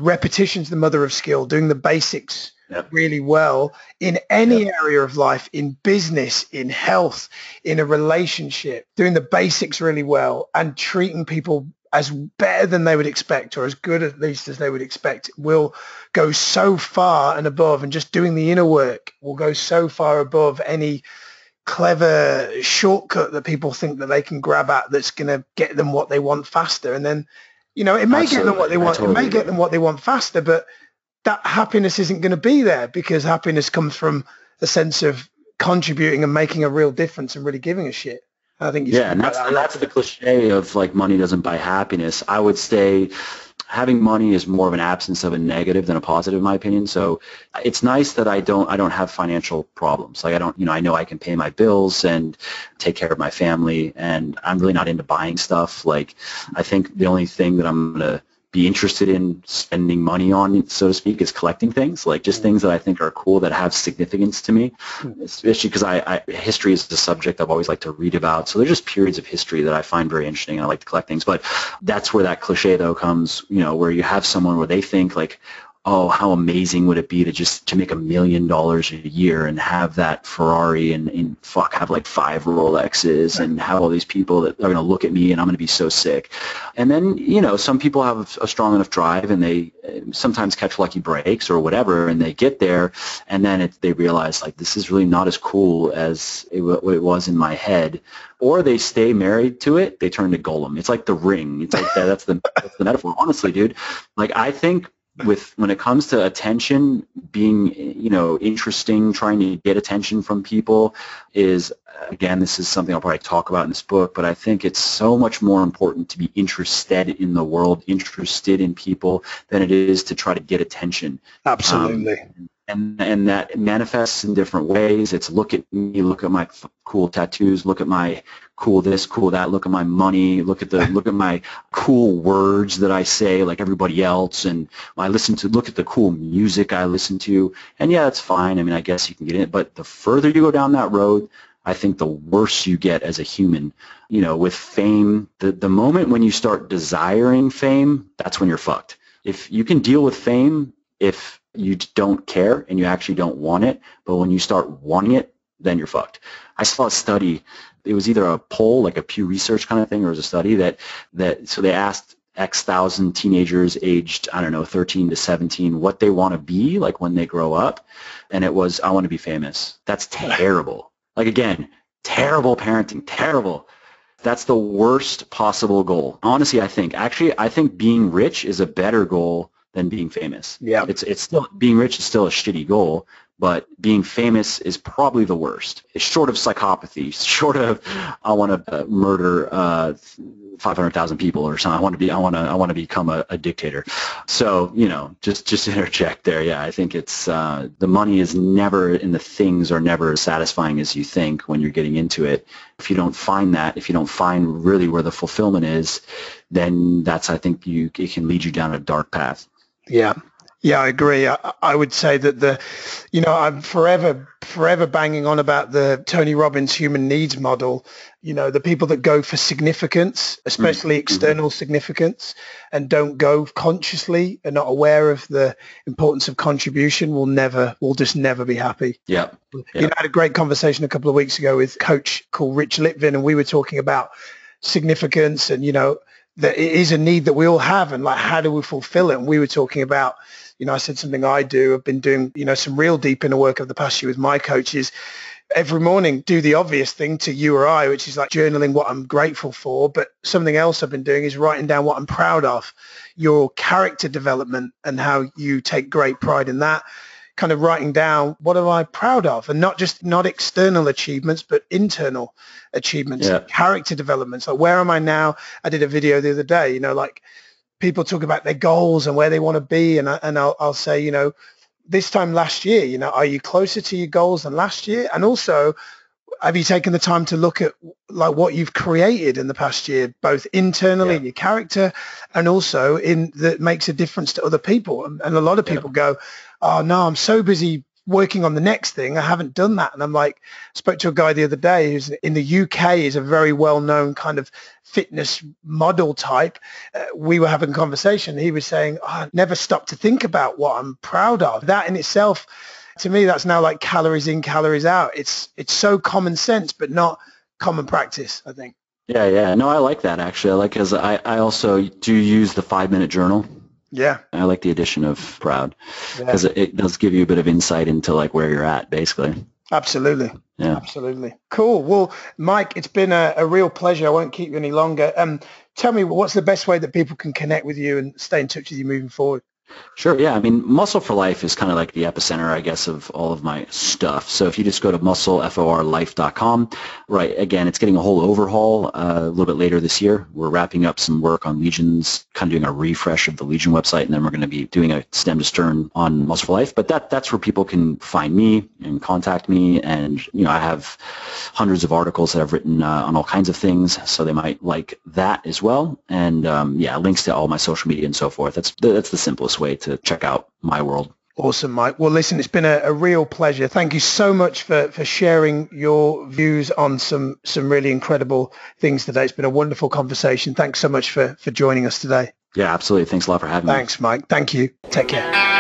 repetition's the mother of skill, doing the basics really well in any area of life, in business, in health, in a relationship, doing the basics really well and treating people as better than they would expect, or as good at least as they would expect, will go so far and above. And just doing the inner work will go so far above any clever shortcut that people think that they can grab at that's going to get them what they want faster. And then, it may get them what they want. It may get them what they want faster, but that happiness isn't going to be there, because happiness comes from a sense of contributing and making a real difference and really giving a shit. I think and that's the cliche of like money doesn't buy happiness. I would say having money is more of an absence of a negative than a positive, in my opinion. So it's nice that I don't have financial problems. Like I know I can pay my bills and take care of my family, and I'm really not into buying stuff. Like I think the only thing that I'm going to be interested in spending money on, so to speak, is collecting things, like just things that I think are cool that have significance to me, especially because history is the subject I've always liked to read about. So there's just periods of history that I find very interesting, and I like to collect things. But that's where that cliche though comes, where you have someone where they think like, oh, how amazing would it be to make $1 million a year and have that Ferrari and have like 5 Rolexes and have all these people that are going to look at me and I'm going to be so sick. And then, some people have a strong enough drive and they sometimes catch lucky breaks or whatever, and they get there and then they realize like this is really not as cool as it was in my head. Or they stay married to it, they turn to Golem. It's like the Ring. It's like that's the metaphor. Honestly, dude, like I think when it comes to attention, being, interesting, trying to get attention from people is, again, this is something I'll probably talk about in this book, but I think it's so much more important to be interested in the world, interested in people, than it is to try to get attention. Absolutely. And that manifests in different ways. It's look at me, look at my cool tattoos, look at my cool this, cool that, look at my money, look at my cool words that I say like everybody else, and look at the cool music I listen to. And yeah, it's fine. I mean, I guess you can get in it, but the further you go down that road, I think the worse you get as a human. With fame, the moment when you start desiring fame, that's when you're fucked. If you can deal with fame, if you don't care and you actually don't want it, but when you start wanting it then you're fucked. I saw a study. It was either a poll, like a Pew Research kind of thing, or it was a study so they asked X thousand teenagers aged, I don't know, 13 to 17, what they want to be like when they grow up. And it was, I want to be famous. That's terrible. Like, again, terrible parenting, terrible. That's the worst possible goal. Honestly, I think being rich is a better goal than being famous. Yeah. It's still, being rich is still a shitty goal, but being famous is probably the worst. It's short of psychopathy, short of I want to murder 500,000 people or something. I want to become a dictator. So, just interject there. Yeah, I think it's the money is never, and the things are never as satisfying as you think when you're getting into it. If you don't find that, if you don't find really where the fulfillment is, then I think it can lead you down a dark path. Yeah. Yeah, I agree. I would say that I'm forever banging on about the Tony Robbins human needs model. The people that go for significance, especially external significance, and don't go consciously, are not aware of the importance of contribution, will just never be happy. Yeah. I had a great conversation a couple of weeks ago with a coach called Rich Litvin, and we were talking about significance and, that it is a need that we all have, and like, how do we fulfill it? And we were talking about, I said something I've been doing, some real deep inner work over the past year with my coaches. Every morning, do the obvious thing to you or I, which is like journaling what I'm grateful for. But something else I've been doing is writing down what I'm proud of, your character development and how you take great pride in that. Kind of writing down, what am I proud of? And not external achievements, but internal achievements, character developments. Like, where am I now? I did a video the other day, like people talk about their goals and where they want to be. And I'll say, this time last year, are you closer to your goals than last year? And also, have you taken the time to look at like what you've created in the past year, both internally in your character and also that makes a difference to other people? And a lot of people go, oh no, I'm so busy working on the next thing, I haven't done that. And I'm like, spoke to a guy the other day who's in the UK, is a very well-known kind of fitness model type. We were having a conversation. He was saying, I never stopped to think about what I'm proud of. That in itself, to me, that's now like calories in, calories out. It's so common sense, but not common practice, I think. Yeah. No, I like that, actually. Because I also do use the 5-minute journal. Yeah. I like the addition of proud because it does give you a bit of insight into like where you're at, basically. Absolutely. Yeah. Absolutely. Cool. Well, Mike, it's been a real pleasure. I won't keep you any longer. Tell me, what's the best way that people can connect with you and stay in touch with you moving forward? Sure. Yeah. I mean, Muscle for Life is kind of like the epicenter, I guess, of all of my stuff. So if you just go to muscleforlife.com, right, again, it's getting a whole overhaul a little bit later this year. We're wrapping up some work on Legion's, kind of doing a refresh of the Legion website, and then we're going to be doing a stem to stern on Muscle for Life. But that's where people can find me and contact me. And, I have hundreds of articles that I've written on all kinds of things, so they might like that as well. And, links to all my social media and so forth. That's the simplest way to check out my world. Awesome, Mike. Well, listen, it's been a real pleasure. Thank you so much for sharing your views on some really incredible things today. It's been a wonderful conversation. Thanks so much for joining us today. Yeah, absolutely. Thanks a lot for having me. Thanks, Mike. Thank you. Take care.